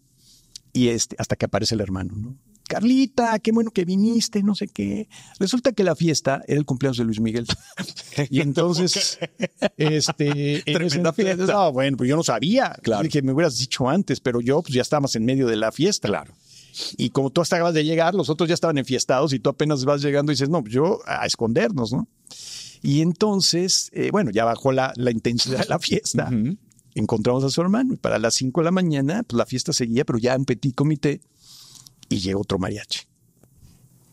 Y hasta que aparece el hermano, ¿no? Carlita, qué bueno que viniste, no sé qué. Resulta que la fiesta era el cumpleaños de Luis Miguel. Y entonces, Tremenda fiesta. No, bueno, pues yo no sabía. Claro. Dije, me hubieras dicho antes, pero yo pues ya estábamos en medio de la fiesta. Claro. Y como tú hasta acabas de llegar, los otros ya estaban enfiestados y tú apenas vas llegando y dices, no, pues yo a escondernos, ¿no? Y entonces, bueno, ya bajó la intensidad de la fiesta. Encontramos a su hermano y para las 5 de la mañana, pues la fiesta seguía, pero ya en petit comité. Y llegó otro mariachi.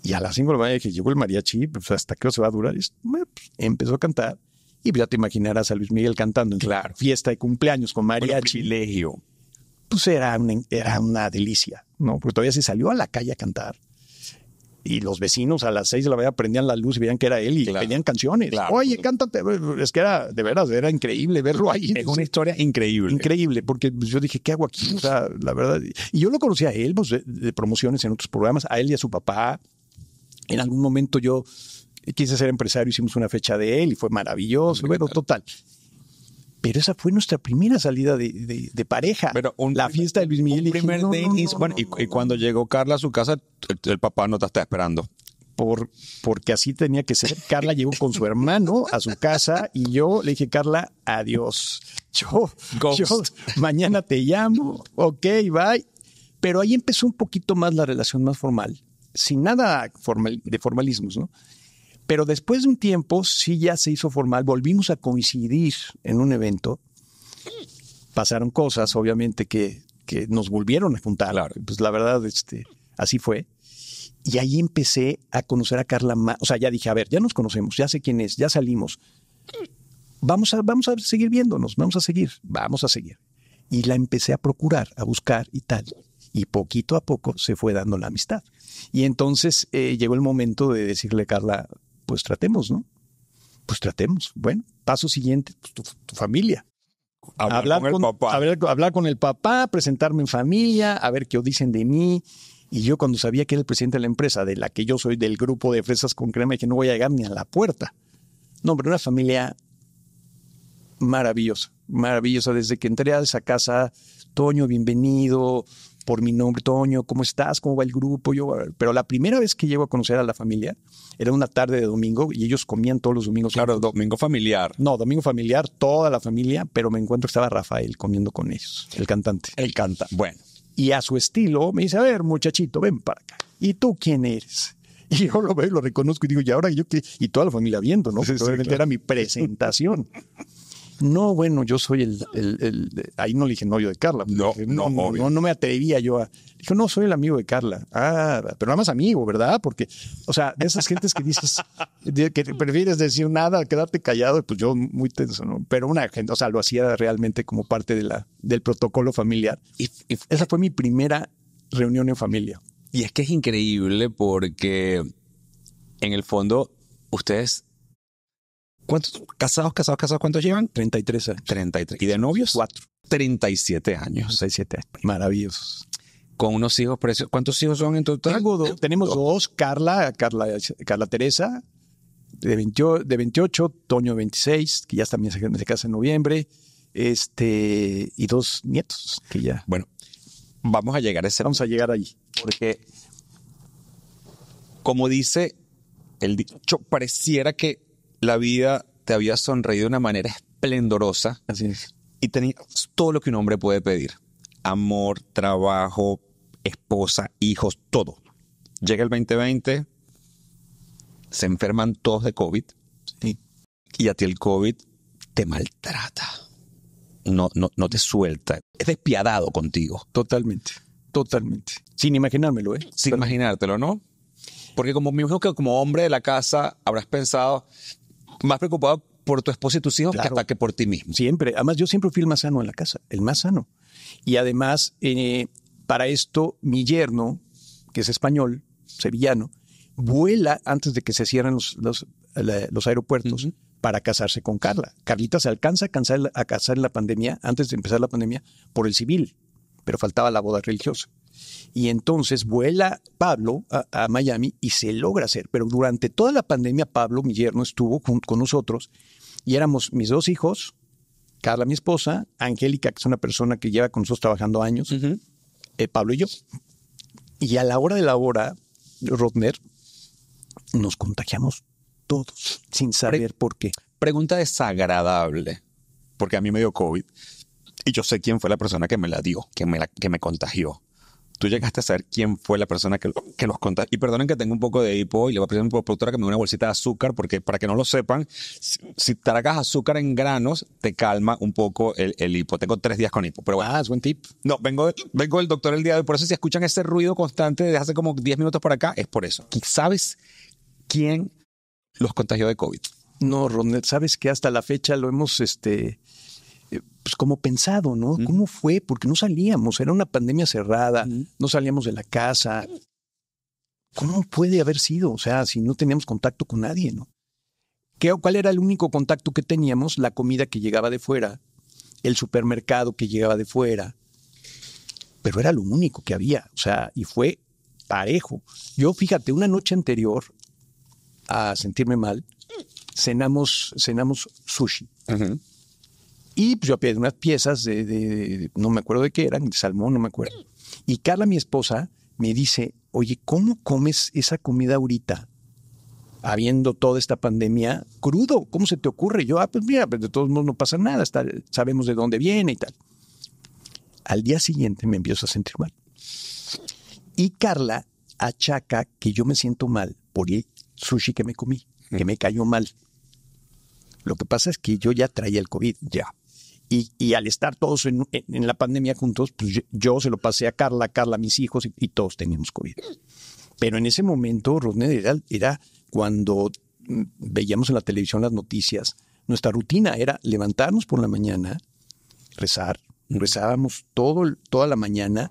Y a las 5 de la mañana que llegó el mariachi, pues ¿hasta qué hora se va a durar esto? Bueno, pues, empezó a cantar. Y ya te imaginarás a Luis Miguel cantando en fiesta de cumpleaños con mariachi. Privilegio. Pues era una delicia, ¿no? Porque todavía se salió a la calle a cantar. Y los vecinos a las 6 de la mañana prendían la luz y veían que era él y pedían canciones. Claro. Oye, cántate. Es que era, de veras, era increíble verlo ahí. Es una historia increíble. Increíble, porque yo dije, ¿qué hago aquí? O sea, la verdad. Y yo lo conocí a él, pues, de promociones en otros programas, a él y a su papá. En algún momento yo quise ser empresario, hicimos una fecha de él y fue maravilloso. Bueno, total. Pero esa fue nuestra primera salida de pareja. Pero la fiesta de Luis Miguel. Un primer date. Bueno, y cuando llegó Carla a su casa, el papá no te está esperando. Porque así tenía que ser. Carla llegó con su hermano a su casa y yo le dije, Carla, adiós. Yo mañana te llamo, ok, bye. Pero ahí empezó un poquito más la relación más formal, sin nada de formalismos, ¿no? Pero después de un tiempo sí ya se hizo formal, volvimos a coincidir en un evento. Pasaron cosas, obviamente, que nos volvieron a juntar. Claro. Pues la verdad, así fue. Y ahí empecé a conocer a Carla más. O sea, ya dije, a ver, ya nos conocemos, ya sé quién es, ya salimos. Vamos a seguir viéndonos, vamos a seguir. Y la empecé a procurar, a buscar y tal. Y poquito a poco se fue dando la amistad. Y entonces llegó el momento de decirle a Carla, pues tratemos, ¿no? Pues tratemos. Bueno, paso siguiente, pues tu familia. Hablar con el papá, presentarme en familia, a ver qué dicen de mí. Y yo cuando sabía que era el presidente de la empresa, de la que yo soy del grupo de fresas con crema, dije, no voy a llegar ni a la puerta. No, pero una familia maravillosa, maravillosa. Desde que entré a esa casa, Toño, bienvenido, por mi nombre, Toño, ¿cómo estás? ¿Cómo va el grupo? Pero la primera vez que llego a conocer a la familia era una tarde de domingo y ellos comían todos los domingos. Claro, domingo familiar. No, domingo familiar, toda la familia, pero me encuentro que estaba Rafael comiendo con ellos, el cantante. Él canta, bueno. Y a su estilo me dice, a ver, muchachito, ven para acá. ¿Y tú quién eres? Y yo lo veo, lo reconozco y digo, ¿y ahora yo qué? Y toda la familia viendo, ¿no? Porque obviamente claro. Era mi presentación. No, bueno, yo soy ahí no le dije novio de Carla. No me atrevía yo a... Dijo, no, soy el amigo de Carla. Ah, pero nada más amigo, ¿verdad? Porque, o sea, de esas gentes que dices, que prefieres decir nada, quedarte callado, pues yo muy tenso, ¿no? Pero una gente, o sea, lo hacía realmente como parte del protocolo familiar. Y esa fue mi primera reunión en familia. Y es que es increíble porque, en el fondo, ustedes... ¿Cuántos casados, cuántos llevan? 33 años. 33. ¿Y de novios? 4. 37 años. 37 años. Maravillosos. Con unos hijos preciosos. ¿Cuántos hijos son en total? Tenemos dos. Carla Teresa, de 28, Toño, 26, que ya también se casa en noviembre, y 2 nietos, que ya... Bueno, vamos a llegar ahí. Porque, como dice el dicho, pareciera que la vida te había sonreído de una manera esplendorosa. Así es. Y tenías todo lo que un hombre puede pedir. Amor, trabajo, esposa, hijos, todo. Llega el 2020, se enferman todos de COVID. Sí. Y a ti el COVID te maltrata. No te suelta. Es despiadado contigo. Totalmente. Sin imaginármelo, ¿eh? Sin imaginártelo, ¿no? Porque como me imagino que como hombre de la casa habrás pensado más preocupado por tu esposa y tus hijos Claro. que hasta que por ti mismo. Siempre. Además, yo siempre fui el más sano en la casa, el más sano. Y además, para esto, mi yerno, que es español, sevillano, vuela antes de que se cierren los aeropuertos para casarse con Carla. Carlita se alcanza a casar en la pandemia, antes de empezar la pandemia, por el civil, pero faltaba la boda religiosa. Y entonces vuela Pablo a Miami y se logra hacer. Pero durante toda la pandemia, Pablo, mi yerno, estuvo con nosotros y éramos mis 2 hijos, Carla, mi esposa, Angélica, que es una persona que lleva con nosotros trabajando años, Pablo y yo. Y a la hora de la hora, Rodner, nos contagiamos todos sin saber por qué. Pregunta desagradable, porque a mí me dio COVID y yo sé quién fue la persona que me la dio, que me contagió. Tú llegaste a saber quién fue la persona que los contagió. Y perdonen que tengo un poco de hipo y le voy a pedir a mi productora que me dé una bolsita de azúcar, porque para que no lo sepan, si tragas azúcar en granos, te calma un poco el hipo. Tengo 3 días con hipo, pero bueno. Es buen tip. No, vengo del doctor el día de hoy. Por eso si escuchan ese ruido constante desde hace como 10 minutos para acá, es por eso. ¿Sabes quién los contagió de COVID? No, Rodner, sabes que hasta la fecha lo hemos pues como pensado, ¿no? ¿Cómo fue? Porque no salíamos, era una pandemia cerrada, no salíamos de la casa. ¿Cómo puede haber sido? O sea, si no teníamos contacto con nadie, ¿no? ¿Cuál era el único contacto que teníamos? La comida que llegaba de fuera, el supermercado que llegaba de fuera. Pero era lo único que había, o sea, y fue parejo. Yo, fíjate, una noche anterior a sentirme mal, cenamos sushi. Y pues yo pedí unas piezas de no me acuerdo de qué eran, de salmón, no me acuerdo. Y Carla, mi esposa, me dice, oye, ¿cómo comes esa comida ahorita? Habiendo toda esta pandemia, crudo, ¿cómo se te ocurre? Yo, pues mira, pues de todos modos no pasa nada, sabemos de dónde viene y tal. Al día siguiente me empiezo a sentir mal. Y Carla achaca que yo me siento mal por el sushi que me comí, que me cayó mal. Lo que pasa es que yo ya traía el COVID, ya. Y al estar todos en la pandemia juntos, pues yo se lo pasé a Carla a mis hijos y todos teníamos COVID. Pero en ese momento, Rodner, era cuando veíamos en la televisión las noticias, nuestra rutina era levantarnos por la mañana, rezar. Rezábamos toda la mañana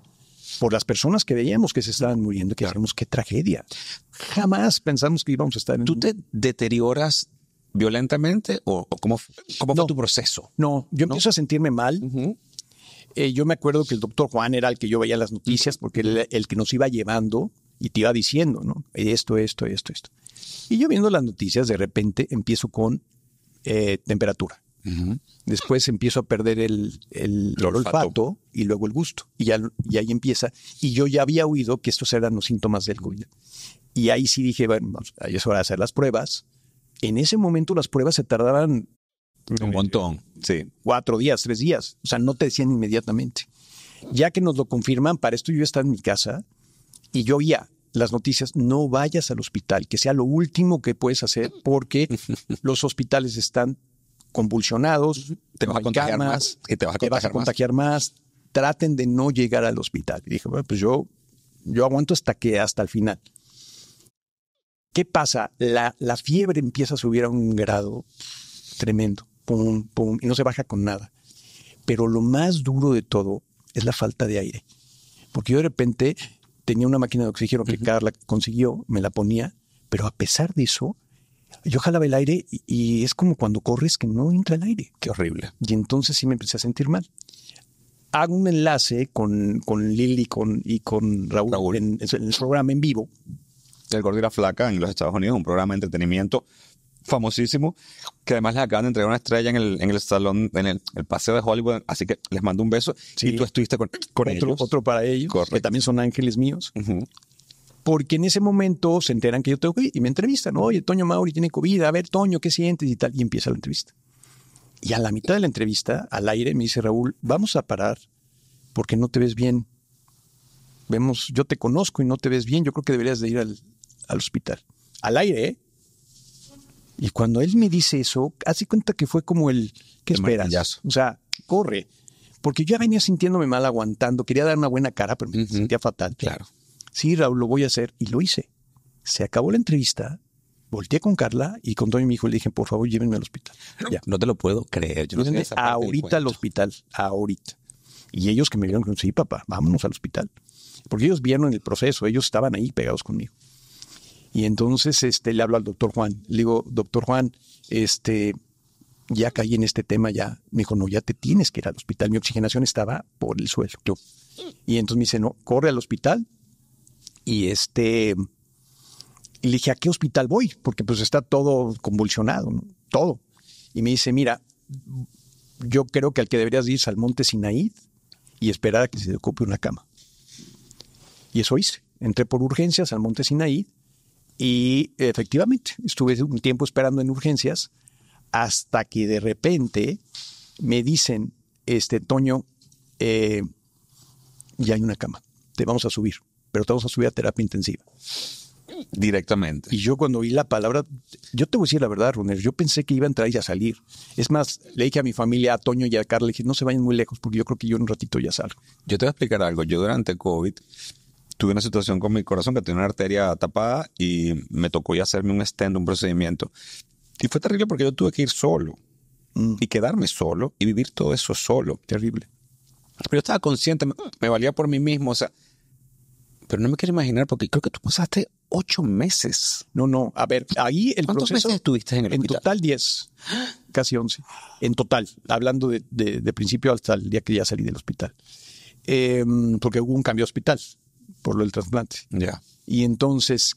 por las personas que veíamos que se estaban muriendo, que decíamos, qué tragedia. Jamás pensamos que íbamos a estar en... ¿Tú te deterioras violentamente o cómo fue tu proceso? No, yo empiezo a sentirme mal. Yo me acuerdo que el doctor Juan era el que yo veía las noticias porque él el que nos iba llevando y te iba diciendo, ¿no? Esto. Y yo viendo las noticias, de repente empiezo con temperatura. Después empiezo a perder el olfato y luego el gusto. Y ahí empieza. Y yo ya había oído que estos eran los síntomas del COVID. Y ahí sí dije, bueno, ahí es hora de hacer las pruebas. En ese momento las pruebas se tardaban un montón, sí. 4 días, 3 días. O sea, no te decían inmediatamente. Ya que nos lo confirman, para esto yo estaba en mi casa y yo oía las noticias, no vayas al hospital, que sea lo último que puedes hacer porque los hospitales están convulsionados, te vas a contagiar más, y te vas a contagiar más. Traten de no llegar al hospital. Y dije, bueno, pues yo aguanto hasta el final. ¿Qué pasa? La fiebre empieza a subir a un grado tremendo, pum, pum, y no se baja con nada. Pero lo más duro de todo es la falta de aire. Porque yo de repente tenía una máquina de oxígeno que Carla consiguió, me la ponía, pero a pesar de eso, yo jalaba el aire y es como cuando corres que no entra el aire. Qué horrible. Y entonces sí me empecé a sentir mal. Hago un enlace con Lili y con Raúl. En el programa en vivo. El Gordo y la Flaca en los Estados Unidos, un programa de entretenimiento famosísimo, que además les acaban de entregar una estrella en el salón, en el paseo de Hollywood, así que les mando un beso. Sí. Y tú estuviste con ellos. Otro para ellos, correcto, que también son ángeles míos. Porque en ese momento se enteran que yo tengo COVID y me entrevistan. Oye, Toño Mauri tiene COVID. A ver, Toño, ¿qué sientes? Y tal. Y empieza la entrevista. Y a la mitad de la entrevista, al aire, me dice Raúl, vamos a parar porque no te ves bien. Yo te conozco y no te ves bien. Yo creo que deberías de ir al hospital. Al aire, ¿eh? Y cuando él me dice eso, hace cuenta que fue como ¿qué esperas? martillazo. O sea, corre. Porque yo ya venía sintiéndome mal, aguantando. Quería dar una buena cara, pero me sentía fatal. Claro. Sí, Raúl, lo voy a hacer. Y lo hice. Se acabó la entrevista. Volteé con Carla y con Toño y mi hijo le dije, por favor, llévenme al hospital. Ya. No te lo puedo creer. Yo no sé Llévenme esa parte del ahorita al cuento. hospital. Ahorita. Y ellos que me vieron, sí, papá, vámonos al hospital. Porque ellos vieron el proceso. Ellos estaban ahí pegados conmigo. Y entonces le hablo al doctor Juan. Le digo, doctor Juan, ya caí en este tema ya. Me dijo, no, ya te tienes que ir al hospital. Mi oxigenación estaba por el suelo. Y entonces me dice, no, corre al hospital. Y y le dije, ¿a qué hospital voy? Porque pues está todo convulsionado, ¿no? Todo. Y me dice, mira, yo creo que al que deberías ir es al Monte Sinaí y esperar a que se te ocupe una cama. Y eso hice. Entré por urgencias al Monte Sinaí y efectivamente estuve un tiempo esperando en urgencias hasta que de repente me dicen, Toño, ya hay una cama, te vamos a subir, pero te vamos a subir a terapia intensiva. Directamente. Y yo cuando oí la palabra, yo te voy a decir la verdad, Roner, yo pensé que iba a entrar y a salir. Es más, le dije a mi familia, a Toño y a Carla, le dije, no se vayan muy lejos porque yo creo que yo en un ratito ya salgo. Yo te voy a explicar algo. Yo durante COVID tuve una situación con mi corazón que tenía una arteria tapada y me tocó ya hacerme un stent, un procedimiento. Y fue terrible porque yo tuve que ir solo y quedarme solo y vivir todo eso solo. Terrible. Pero yo estaba consciente, me valía por mí mismo, o sea, pero no me quiero imaginar porque creo que tú pasaste 8 meses. No, a ver, ahí el ¿Cuántos proceso... meses estuviste en el hospital? En total 10, casi 11. En total, hablando de principio hasta el día que ya salí del hospital. Porque hubo un cambio de hospital por lo del trasplante. Ya. Y entonces,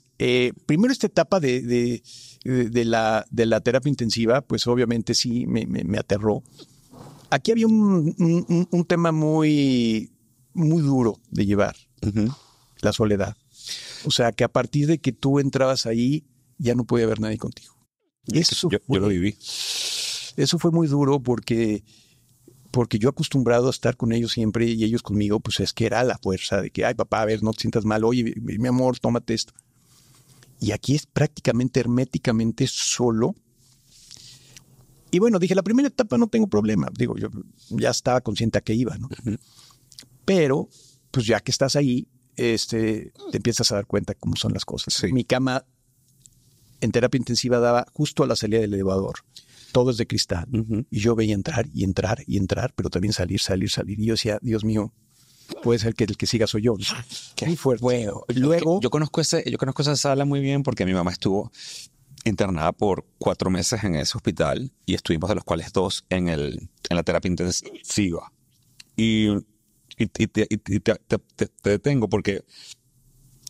primero esta etapa de la terapia intensiva, pues obviamente sí me aterró. Aquí había un tema muy, muy duro de llevar, la soledad. O sea, que a partir de que tú entrabas ahí, ya no podía haber nadie contigo. Yo lo viví. Eso fue muy duro porque yo acostumbrado a estar con ellos siempre y ellos conmigo, pues es que era la fuerza de que, ay papá, a ver, no te sientas mal, oye, mi amor, tómate esto. Y aquí es prácticamente herméticamente solo. Y bueno, dije, la primera etapa no tengo problema. Digo, yo ya estaba consciente a qué iba, ¿no? Pero, pues ya que estás ahí, te empiezas a dar cuenta cómo son las cosas. Sí. Mi cama en terapia intensiva daba justo a la salida del elevador. Todo es de cristal. Y yo veía entrar y entrar y entrar, pero también salir. Y yo decía, Dios mío, puede ser que el que siga soy yo. Qué fuerte. Luego, yo conozco esa sala muy bien porque mi mamá estuvo internada por 4 meses en ese hospital y estuvimos de los cuales 2 en la terapia intensiva. Y te detengo porque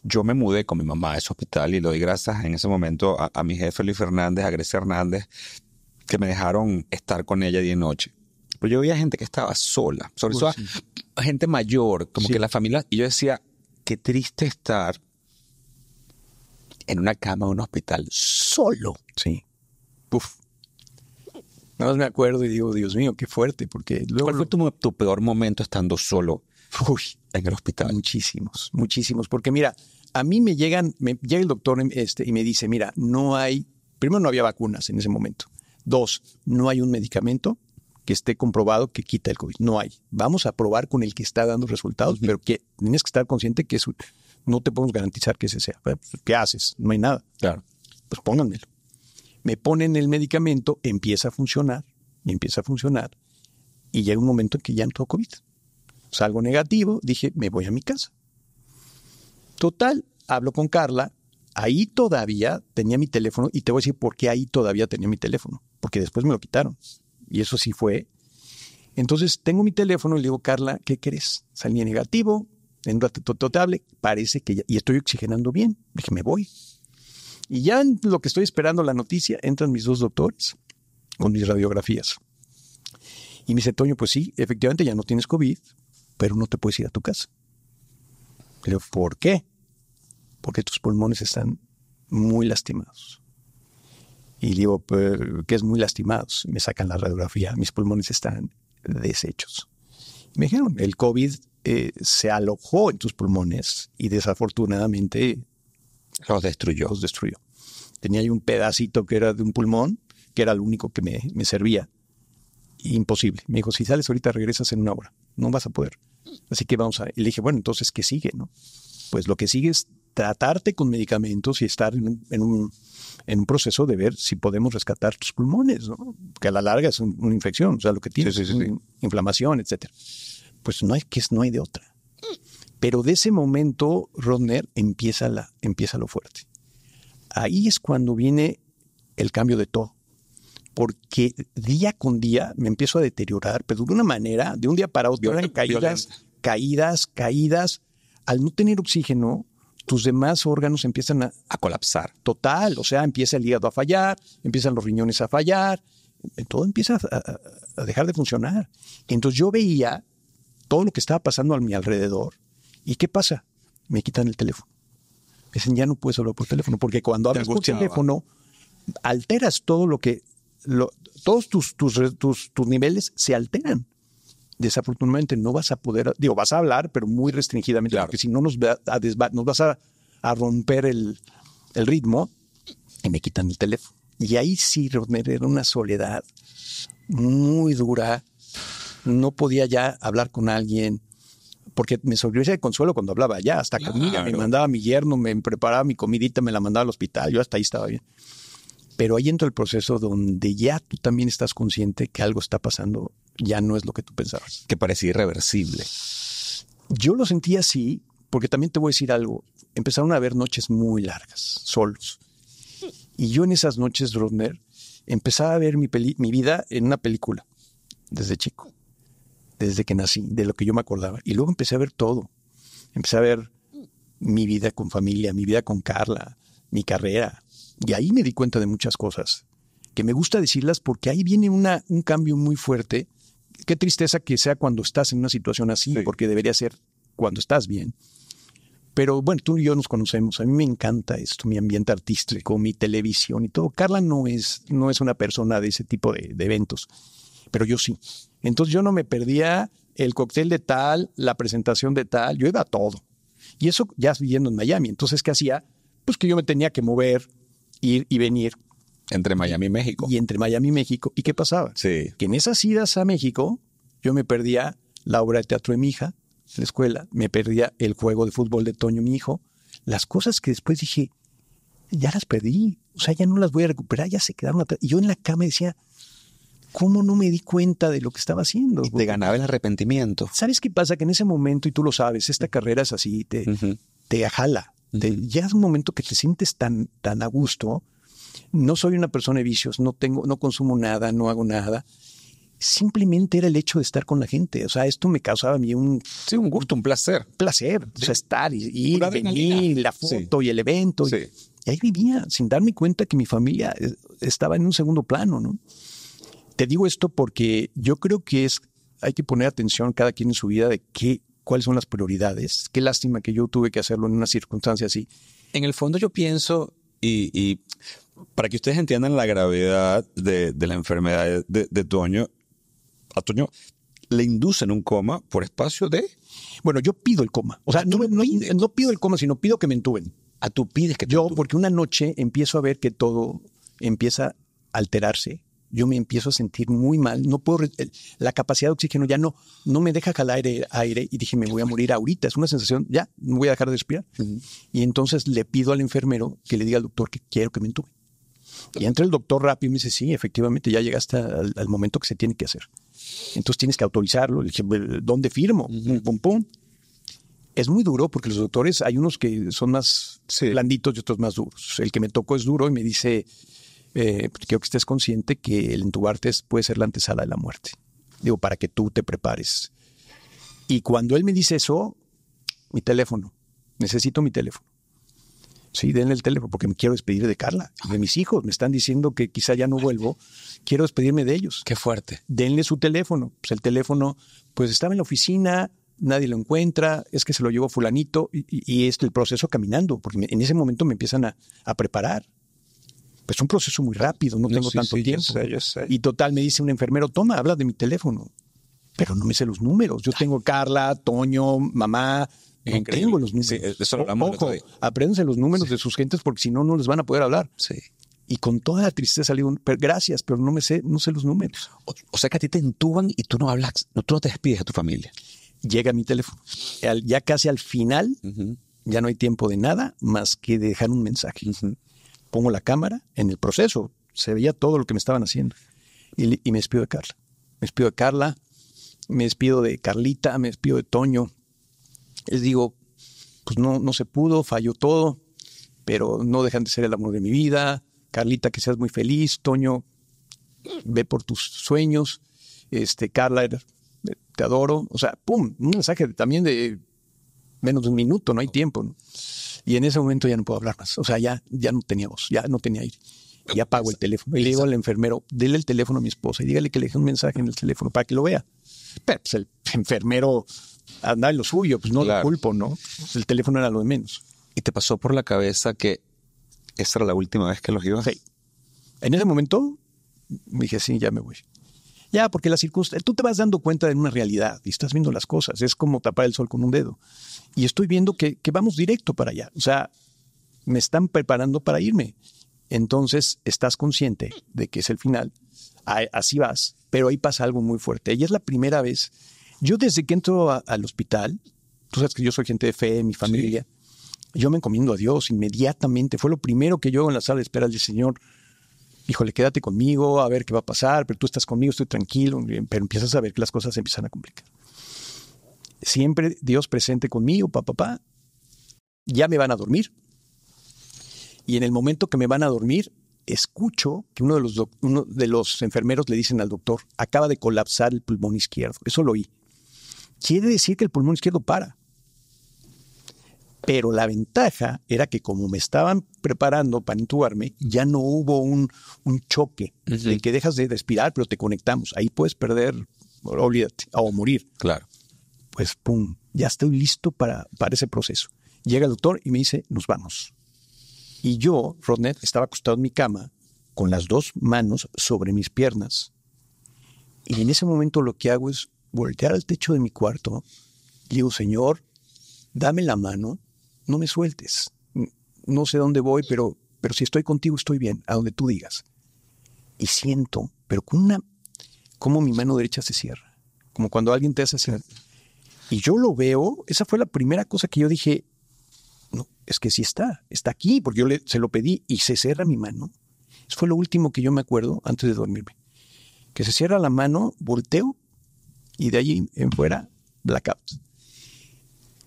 yo me mudé con mi mamá a ese hospital y le doy gracias en ese momento a mi jefe Luis Fernández, a Grecia Hernández, que me dejaron estar con ella día y noche. Pero yo veía gente que estaba sola, sobre todo gente mayor, como que la familia, y yo decía, qué triste estar en una cama de un hospital solo. sí. Uf. Nada más me acuerdo y digo, Dios mío, qué fuerte, porque luego... ¿Cuál fue tu peor momento estando solo en el hospital? Muchísimos, porque mira, a mí me llega el doctor y me dice, mira, primero no había vacunas en ese momento. 2, no hay un medicamento que esté comprobado que quita el COVID. No hay. Vamos a probar con el que está dando resultados, pero que tienes que estar consciente que no te podemos garantizar que ese sea. ¿Qué haces? No hay nada. Claro. Pues pónganmelo. Me ponen el medicamento, empieza a funcionar, y llega un momento en que ya entró COVID. Salgo negativo, dije, me voy a mi casa. Total, hablo con Carla, ahí todavía tenía mi teléfono, y te voy a decir por qué ahí todavía tenía mi teléfono, porque después me lo quitaron, y eso sí fue. Entonces tengo mi teléfono y le digo, Carla, ¿qué crees? Salí negativo, en un ratito te hable, parece que ya, y estoy oxigenando bien. Dije, me voy. Y ya en lo que estoy esperando la noticia, entran mis 2 doctores con mis radiografías. Y me dice, Toño, pues sí, efectivamente ya no tienes COVID, pero no te puedes ir a tu casa. Le digo, ¿por qué? porque tus pulmones están muy lastimados. Y digo, ¿qué es muy lastimados? Me sacan la radiografía, mis pulmones están deshechos. Me dijeron, el COVID se alojó en tus pulmones y desafortunadamente Los destruyó. los destruyó. Tenía ahí un pedacito que era de un pulmón, que era lo único que me servía. Imposible. Me dijo, si sales ahorita regresas en 1 hora. No vas a poder. Así que vamos a... Y le dije, bueno, entonces, ¿qué sigue? ¿No? Pues lo que sigue es tratarte con medicamentos y estar en un proceso de ver si podemos rescatar tus pulmones, ¿no? Que a la larga es una infección, o sea, lo que tienes es inflamación, etcétera. Pues no hay de otra. Pero de ese momento, Rodner, empieza lo fuerte. Ahí es cuando viene el cambio de todo. Porque día con día me empiezo a deteriorar, pero de una manera, de un día para otro, eran caídas. Al no tener oxígeno, tus demás órganos empiezan a colapsar. Total, o sea, empieza el hígado a fallar, empiezan los riñones a fallar, todo empieza a dejar de funcionar. Entonces yo veía todo lo que estaba pasando a mi alrededor. ¿Y qué pasa? Me quitan el teléfono. Me dicen, ya no puedes hablar por teléfono, porque cuando hablas por teléfono, alteras todo lo que... todos tus niveles se alteran. Desafortunadamente no vas a poder, vas a hablar, pero muy restringidamente, claro, porque si no nos vas a romper el ritmo y me quitan el teléfono. Y ahí sí, Rodner, era una soledad muy dura. No podía ya hablar con alguien, porque me servía de consuelo cuando hablaba ya, hasta comida. Me mandaba mi yerno, me preparaba mi comidita, me la mandaba al hospital, yo hasta ahí estaba bien. Pero ahí entra el proceso donde ya tú también estás consciente que algo está pasando, ya no es lo que tú pensabas. Que parecía irreversible. Yo lo sentí así, porque también te voy a decir algo. Empezaron a haber noches muy largas, solos. Y yo en esas noches, Rodner, empezaba a ver mi vida en una película, desde chico, desde que nací, de lo que yo me acordaba. Y luego empecé a ver todo. Empecé a ver mi vida con familia, mi vida con Carla, mi carrera. Y ahí me di cuenta de muchas cosas que me gusta decirlas porque ahí viene un cambio muy fuerte. Qué tristeza que sea cuando estás en una situación así, sí, porque debería ser cuando estás bien. Pero bueno, tú y yo nos conocemos. A mí me encanta esto, mi ambiente artístico, mi televisión y todo. Carla no es una persona de ese tipo de eventos, pero yo sí. Entonces yo no me perdía el cóctel de tal, la presentación de tal, yo iba a todo. Y eso ya viviendo en Miami. Entonces, ¿qué hacía? Pues que yo me tenía que mover, ir y venir. Entre Miami y México. Y entre Miami y México. ¿Y qué pasaba? Sí. Que en esas idas a México, yo me perdía la obra de teatro de mi hija, en la escuela, me perdía el juego de fútbol de Toño, mi hijo. Las cosas que después dije, ya las perdí. O sea, ya no las voy a recuperar, ya se quedaron atrás. Y yo en la cama decía, ¿cómo no me di cuenta de lo que estaba haciendo? Y te ganaba el arrepentimiento. ¿Sabes qué pasa? Que en ese momento, y tú lo sabes, esta carrera es así, te jala. Llegas a un momento que te sientes tan a gusto. No soy una persona de vicios, no consumo nada, no hago nada. Simplemente era el hecho de estar con la gente. O sea, esto me causaba a mí un gusto, un placer. Placer. Sí. O sea, estar y venir, la foto y el evento. Sí. Y ahí vivía, sin darme cuenta que mi familia estaba en un segundo plano, ¿no? Te digo esto porque yo creo que hay que poner atención cada quien en su vida de cuáles son las prioridades. Qué lástima que yo tuve que hacerlo en una circunstancia así. En el fondo yo pienso, y para que ustedes entiendan la gravedad de la enfermedad de Toño, a Toño le inducen un coma por espacio de... Bueno, yo pido el coma. O sea, no pido el coma, sino pido que me entuben. Tú pides que te entuben. Porque una noche empiezo a ver que todo empieza a alterarse. Yo me empiezo a sentir muy mal. No puedo, la capacidad de oxígeno ya no me deja jalar aire y dije, me voy a morir ahorita. Es una sensación, ya, no voy a dejar de respirar. Y entonces le pido al enfermero que le diga al doctor que quiero que me entube. Y entra el doctor rápido y me dice, sí, efectivamente, ya llegaste al momento que se tiene que hacer. Entonces tienes que autorizarlo. Le dije, ¿dónde firmo? Pum, pum. Es muy duro porque los doctores, hay unos que son más blanditos y otros más duros. El que me tocó es duro y me dice... quiero que estés consciente que el entubarte puede ser la antesala de la muerte. Digo, para que tú te prepares. Y cuando él me dice eso, mi teléfono, necesito mi teléfono. Sí, denle el teléfono porque me quiero despedir de Carla, de mis hijos. Me están diciendo que quizá ya no vuelvo. Quiero despedirme de ellos. Qué fuerte. Denle su teléfono. Pues el teléfono, pues estaba en la oficina nadie lo encuentra, es que se lo llevó fulanito y es el proceso caminando, porque en ese momento me empiezan a preparar. Pues es un proceso muy rápido, no tengo tanto tiempo. Yo sé. Y total, me dice un enfermero, toma, habla de mi teléfono. Pero no me sé los números. Yo tengo Carla, Toño, mamá, no tengo los números. Sí, eso lo hablamos el Ojo, otro día. apréndanse los números de sus gentes porque si no, no les van a poder hablar. Sí. Y con toda la tristeza le digo, gracias, pero no sé los números. O sea que a ti te entuban y tú no hablas, tú no te despides de tu familia. Llega mi teléfono. Ya casi al final, ya no hay tiempo de nada más que de dejar un mensaje. Pongo la cámara en el proceso. Se veía todo lo que me estaban haciendo. Y me despido de Carla. Me despido de Carla, me despido de Carlita, me despido de Toño. Les digo, pues no se pudo, falló todo, pero no dejan de ser el amor de mi vida. Carlita, que seas muy feliz. Toño, ve por tus sueños. Carla, te adoro. O sea, pum, un mensaje también de menos de un minuto, no hay tiempo, ¿no? Y en ese momento ya no puedo hablar más. O sea, ya no tenía voz, ya no tenía aire. Y apago el teléfono. Y le digo al enfermero, dele el teléfono a mi esposa y dígale que le dejé un mensaje en el teléfono para que lo vea. Pero pues el enfermero andaba en lo suyo, pues no lo culpo, ¿no? El teléfono era lo de menos. ¿Y te pasó por la cabeza que esa era la última vez que los ibas? Sí. En ese momento dije, sí, ya me voy. Ya, porque las circunstancias, tú te vas dando cuenta de una realidad y estás viendo las cosas. Es como tapar el sol con un dedo. Y estoy viendo que vamos directo para allá. O sea, me están preparando para irme. Entonces, estás consciente de que es el final. Así vas. Pero ahí pasa algo muy fuerte. Y es la primera vez. Yo desde que entro al hospital, tú sabes que yo soy gente de fe, mi familia, yo me encomiendo a Dios inmediatamente. Fue lo primero que yo hago en la sala de espera del Señor. Híjole, quédate conmigo, a ver qué va a pasar, pero tú estás conmigo, estoy tranquilo, pero empiezas a ver que las cosas se empiezan a complicar. Siempre Dios presente conmigo, papá, ya me van a dormir. Y en el momento que me van a dormir, escucho que uno de los enfermeros le dicen al doctor, acaba de colapsar el pulmón izquierdo. Eso lo oí. Quiere decir que el pulmón izquierdo para. Pero la ventaja era que como me estaban preparando para intubarme, ya no hubo un choque de que dejas de respirar, pero te conectamos. Ahí puedes perder, olvídate, o morir. Claro. Pues pum, ya estoy listo para ese proceso. Llega el doctor y me dice, nos vamos. Y yo, Rodner, estaba acostado en mi cama con las dos manos sobre mis piernas. Y en ese momento lo que hago es voltear al techo de mi cuarto y digo, Señor, dame la mano, no me sueltes. No sé dónde voy, pero si estoy contigo estoy bien, a donde tú digas. Y siento, pero como mi mano derecha se cierra, como cuando alguien te hace hacer. Y yo lo veo, esa fue la primera cosa que yo dije, no, es que sí está aquí, porque yo se lo pedí y se cierra mi mano. Eso fue lo último que yo me acuerdo antes de dormirme. Que se cierra la mano, volteo y de allí en fuera, blackout.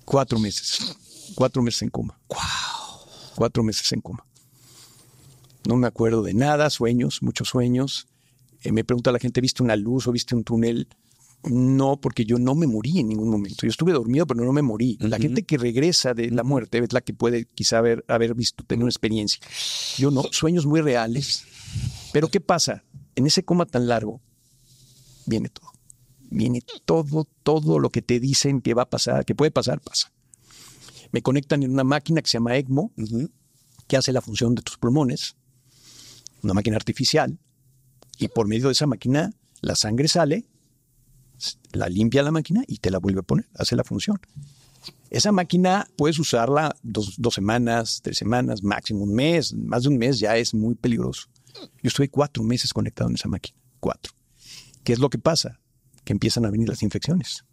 4 meses. 4 meses en coma. ¡Wow! 4 meses en coma. No me acuerdo de nada, sueños, muchos sueños. Me pregunta la gente, ¿viste una luz o viste un túnel? No, porque yo no me morí en ningún momento. Yo estuve dormido, pero no me morí. La gente que regresa de la muerte es la que puede quizá haber visto, tener una experiencia. Yo no, sueños muy reales. Pero ¿qué pasa? En ese coma tan largo viene todo. Viene todo lo que te dicen que va a pasar, que puede pasar, pasa. Me conectan en una máquina que se llama ECMO, que hace la función de tus pulmones, una máquina artificial, y por medio de esa máquina la sangre sale, la limpia la máquina y te la vuelve a poner, hace la función. Esa máquina puedes usarla 2 semanas, 3 semanas, máximo un mes, más de un mes ya es muy peligroso. Yo estuve 4 meses conectado en esa máquina, 4. ¿Qué es lo que pasa? Que empiezan a venir las infecciones.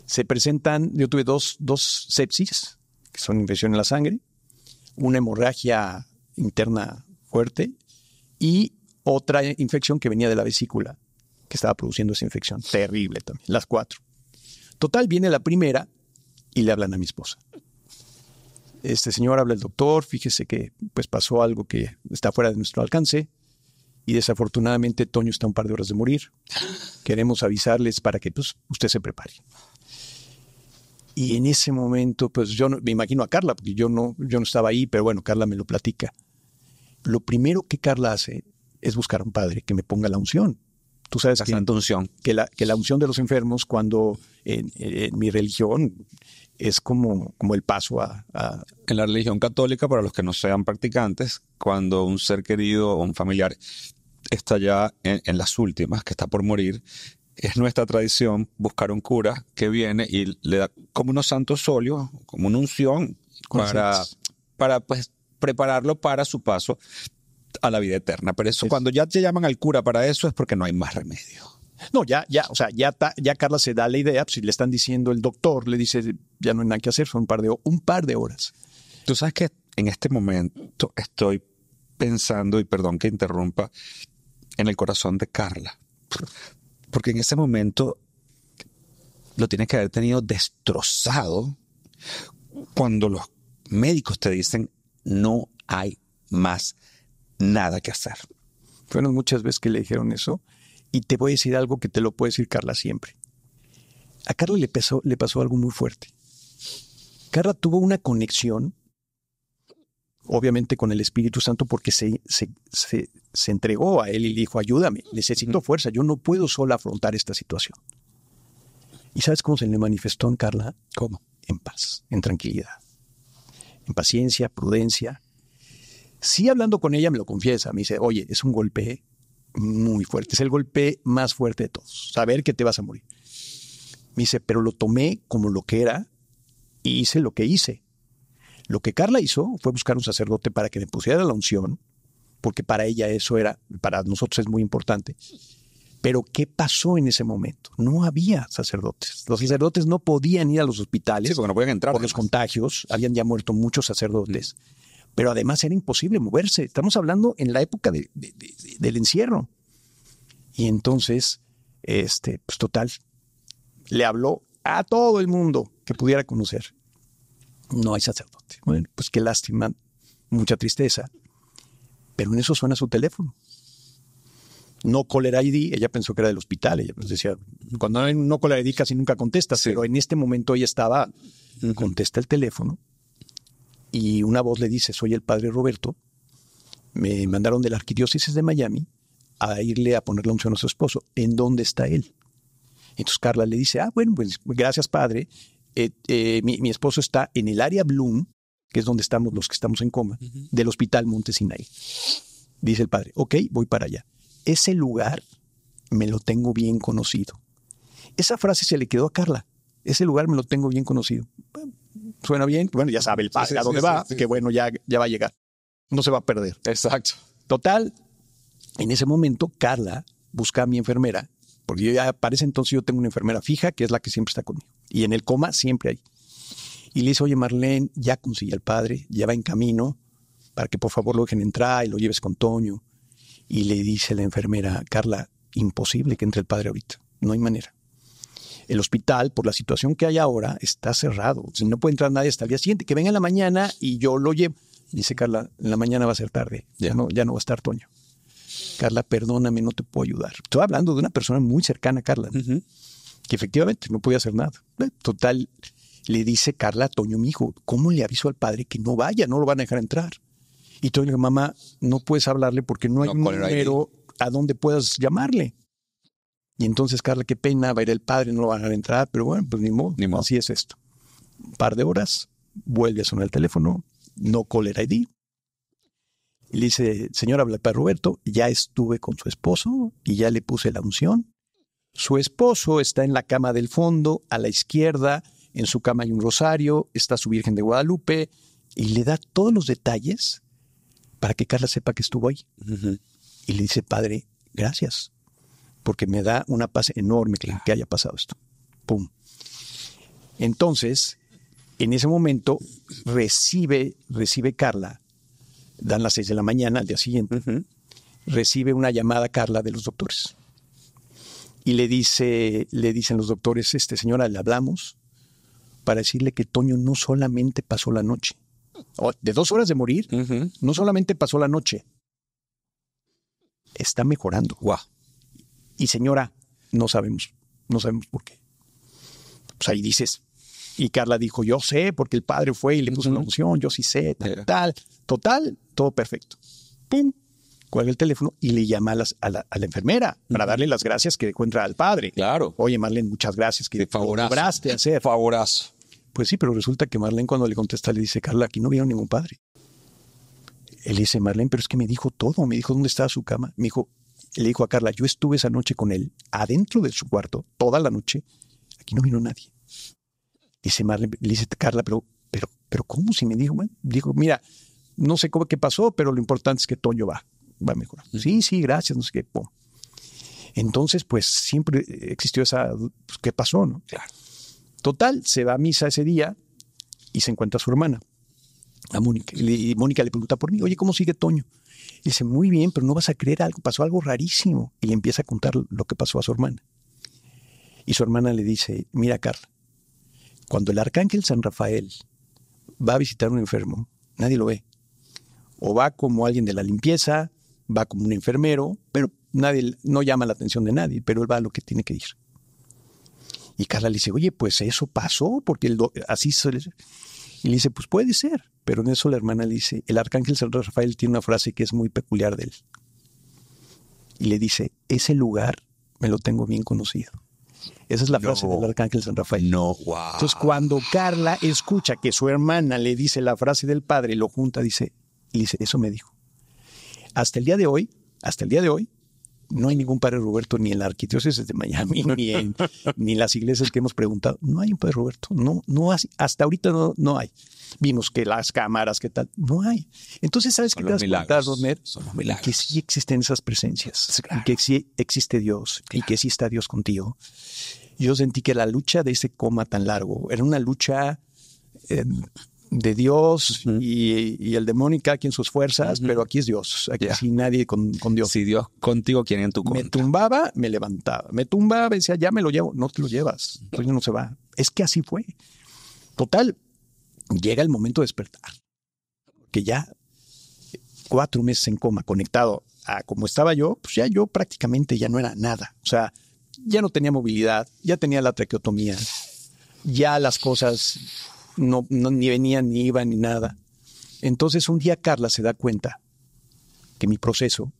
Se presentan, yo tuve dos sepsis, que son infección en la sangre, una hemorragia interna fuerte y otra infección que venía de la vesícula, que estaba produciendo esa infección. Terrible también, las 4. Total, viene la primera y le hablan a mi esposa. Señor, habla el doctor, fíjese que pues pasó algo que está fuera de nuestro alcance y desafortunadamente Toño está a un par de horas de morir. Queremos avisarles para que pues, usted se prepare. Y en ese momento, pues yo me imagino a Carla, porque yo no estaba ahí, pero bueno, Carla me lo platica. Lo primero que Carla hace es buscar a un padre que me ponga la unción. Tú sabes La santa unción. que la unción de los enfermos, cuando en mi religión es como el paso a... En la religión católica, para los que no sean practicantes, cuando un ser querido o un familiar está ya en las últimas, que está por morir, es nuestra tradición buscar un cura que viene y le da como unos santos óleos, como una unción para pues, prepararlo para su paso a la vida eterna. Pero eso, cuando ya te llaman al cura para eso, es porque no hay más remedio. No, ya Carla se da la idea, pues, si le están diciendo el doctor, le dice, ya no hay nada que hacer, son un par de horas. Tú sabes que en este momento estoy pensando, y perdón que interrumpa, en el corazón de Carla. Porque en ese momento lo tienes que haber tenido destrozado cuando los médicos te dicen no hay más nada que hacer. Fueron muchas veces que le dijeron eso. Y te voy a decir algo que te lo puede decir Carla siempre. A Carla le pasó algo muy fuerte. Carla tuvo una conexión, obviamente con el Espíritu Santo, porque se entregó a él y le dijo, ayúdame, necesito fuerza, yo no puedo sola afrontar esta situación. ¿Y sabes cómo se le manifestó en Carla? ¿Cómo? En paz, en tranquilidad, en paciencia, prudencia. Sí, hablando con ella me lo confiesa, me dice, oye, es un golpe muy fuerte, es el golpe más fuerte de todos, saber que te vas a morir. Me dice, pero lo tomé como lo que era y hice lo que hice. Lo que Carla hizo fue buscar un sacerdote para que me pusiera la unción, porque para ella eso era, para nosotros es muy importante. Pero ¿qué pasó en ese momento? No había sacerdotes. Los sacerdotes no podían ir a los hospitales, sí, porque no podían entrar por los contagios. Habían ya muerto muchos sacerdotes. Pero además era imposible moverse. Estamos hablando en la época del encierro. Y entonces, pues total, le habló a todo el mundo que pudiera conocer. No hay sacerdote. Bueno, pues qué lástima, mucha tristeza. Pero en eso suena su teléfono. No caller ID, ella pensó que era del hospital. Ella pues decía, cuando hay no caller ID casi nunca contestas, sí. Pero en este momento ella estaba, contesta el teléfono. Y una voz le dice, soy el padre Roberto, me mandaron de la arquidiócesis de Miami a irle a poner la unción a su esposo. ¿En dónde está él? Entonces Carla le dice, bueno, pues gracias padre, mi esposo está en el área Bloom, que es donde estamos los que estamos en coma, del hospital Monte Sinai. Dice el padre, ok, voy para allá. Ese lugar me lo tengo bien conocido. Esa frase se le quedó a Carla. Ese lugar me lo tengo bien conocido. Suena bien, bueno, ya sabe el padre a dónde va, que bueno, ya va a llegar. No se va a perder. Exacto. Total, en ese momento Carla busca a mi enfermera, porque yo ya para ese entonces yo tengo una enfermera fija, que es la que siempre está conmigo. Y en el coma siempre hay. Y le dice, oye Marlene, ya conseguí al padre, ya va en camino, para que por favor lo dejen entrar y lo lleves con Toño. Y le dice la enfermera, Carla, imposible que entre el padre ahorita, no hay manera. El hospital, por la situación que hay ahora, está cerrado. O sea, no puede entrar nadie hasta el día siguiente. Que venga en la mañana y yo lo llevo. Dice Carla, en la mañana va a ser tarde. Ya no va a estar Toño. Carla, perdóname, no te puedo ayudar. Estoy hablando de una persona muy cercana a Carla, que efectivamente no podía hacer nada. Total, le dice Carla a Toño, mi hijo, ¿cómo le aviso al padre que no vaya? No lo van a dejar entrar. Y Toño le dice, mamá, no puedes hablarle porque no hay un número a donde puedas llamarle. Y entonces, Carla, qué pena, va a ir el padre, no lo van a dejar entrar, pero bueno, pues ni modo, así es esto. Un par de horas, vuelve a sonar el teléfono, no caller ID. Y le dice, señora, habla el padre Roberto, ya estuve con su esposo y ya le puse la unción. Su esposo está en la cama del fondo, a la izquierda, en su cama hay un rosario, está su Virgen de Guadalupe, y le da todos los detalles para que Carla sepa que estuvo ahí. Y le dice, padre, gracias, porque me da una paz enorme que haya pasado esto. Pum. Entonces, en ese momento, recibe Carla, dan las 6 de la mañana al día siguiente, recibe una llamada Carla de los doctores. Y le dicen los doctores, señora, le hablamos para decirle que Toño no solamente pasó la noche, de 2 horas de morir, no solamente pasó la noche, está mejorando. Wow. Y señora, no sabemos por qué. Pues ahí dices, y Carla dijo, yo sé, porque el padre fue y le puso una unción, yo sí sé, total, todo perfecto. ¡Pum! cuelga el teléfono y le llama a la enfermera para darle las gracias que encuentra al padre. Claro. Oye, Marlene, muchas gracias que lograste hacer. Favorazo. Pues sí, pero resulta que Marlene cuando le contesta le dice, Carla, aquí no vieron ningún padre. Él dice, Marlene, pero es que me dijo todo, me dijo dónde estaba su cama. Le dijo a Carla, yo estuve esa noche con él adentro de su cuarto, toda la noche, aquí no vino nadie. Dice Marlene, le dice Carla, pero ¿cómo? Si me dijo, bueno, dijo, mira, no sé qué pasó, pero lo importante es que Toño va a mejorar. Sí, gracias, no sé qué. Pum. Entonces, pues siempre existió pues, ¿qué pasó, no? Claro. Total, se va a misa ese día y se encuentra a su hermana, a Mónica. Y Mónica le pregunta por mí, oye, ¿cómo sigue Toño? Y dice, muy bien, pero no vas a creer algo, pasó algo rarísimo. Y le empieza a contar lo que pasó a su hermana. Y su hermana le dice, mira, Carla, cuando el arcángel San Rafael va a visitar a un enfermo, nadie lo ve. O va como alguien de la limpieza, va como un enfermero, pero nadie, no llama la atención de nadie, pero él va a lo que tiene que ir. Y Carla le dice, oye, pues eso pasó, porque así se... Y le dice, pues puede ser. Pero en eso la hermana le dice, el arcángel San Rafael tiene una frase que es muy peculiar de él. Y le dice, ese lugar me lo tengo bien conocido. Esa es la frase del arcángel San Rafael. No, wow. Entonces, cuando Carla escucha que su hermana le dice la frase del padre, lo junta, dice, eso me dijo. Hasta el día de hoy, no hay ningún padre Roberto ni en la arquidiócesis de Miami, ni en las iglesias que hemos preguntado. No hay un padre Roberto. No, hasta ahorita no hay. Vimos que las cámaras, ¿qué tal? No hay. Entonces, ¿sabes qué te das cuenta, Rodner? Son los milagros. Que sí existen esas presencias. Claro. Y que sí existe Dios. Claro. Y que sí está Dios contigo. Yo sentí que la lucha de ese coma tan largo era una lucha de Dios y el demonio y cada quien sus fuerzas, pero aquí es Dios. Aquí sí nadie con Dios. Si Dios contigo, ¿quién en tu contra? Me tumbaba, me levantaba. Me tumbaba, decía, ya me lo llevo. No te lo llevas. Entonces no se va. Es que así fue. Total, llega el momento de despertar. Que ya 4 meses en coma, conectado a como estaba yo, pues ya yo prácticamente ya no era nada. O sea, ya no tenía movilidad, ya tenía la traqueotomía, ya las cosas no ni venían, ni iban, ni nada. Entonces un día Carla se da cuenta que mi proceso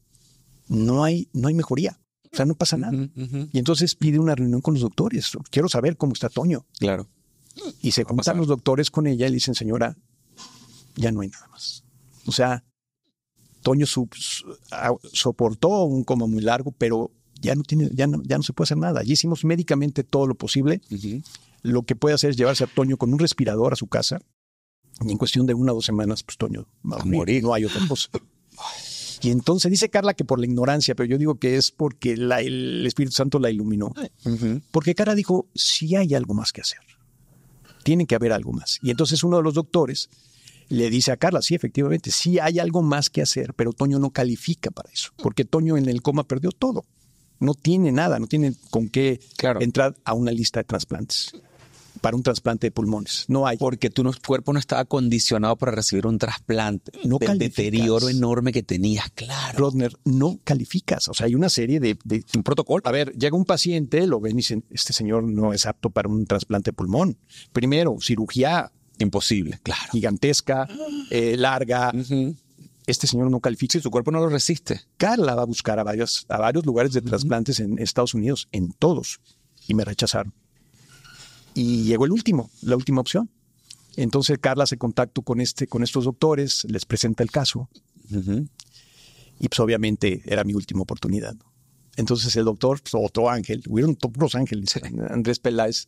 no hay mejoría. O sea, no pasa nada. Y entonces pide una reunión con los doctores. Quiero saber cómo está Toño. Claro. Y se juntan los doctores con ella y le dicen, señora, ya no hay nada más. O sea, Toño soportó un coma muy largo, pero ya no se puede hacer nada. Allí hicimos médicamente todo lo posible. Lo que puede hacer es llevarse a Toño con un respirador a su casa. Y en cuestión de 1 o 2 semanas, pues Toño va a morir. No hay otra cosa. Y entonces dice Carla que por la ignorancia, pero yo digo que es porque el Espíritu Santo la iluminó. Porque Carla dijo, sí hay algo más que hacer. Tiene que haber algo más. Y entonces uno de los doctores le dice a Carla, sí, efectivamente, sí hay algo más que hacer, pero Toño no califica para eso. Porque Toño en el coma perdió todo. No tiene nada, no tiene con qué entrar a una lista de trasplantes. Para un trasplante de pulmones. No hay. Porque tu cuerpo no estaba condicionado para recibir un trasplante. No del deterioro enorme que tenías, claro. Rodner, no calificas. O sea, hay una serie de un protocolo. A ver, llega un paciente, lo ven y dicen, este señor no es apto para un trasplante de pulmón. Primero, cirugía. Imposible, claro. Gigantesca, larga. Este señor no califica. Si su cuerpo no lo resiste. Carla va a buscar a varios lugares de trasplantes en Estados Unidos, en todos. Y me rechazaron. Y llegó la última opción. Entonces Carla hace contacto con estos doctores, les presenta el caso. Y pues obviamente era mi última oportunidad. Entonces el doctor, pues, otro ángel, hubieron puros ángeles. Andrés Peláez,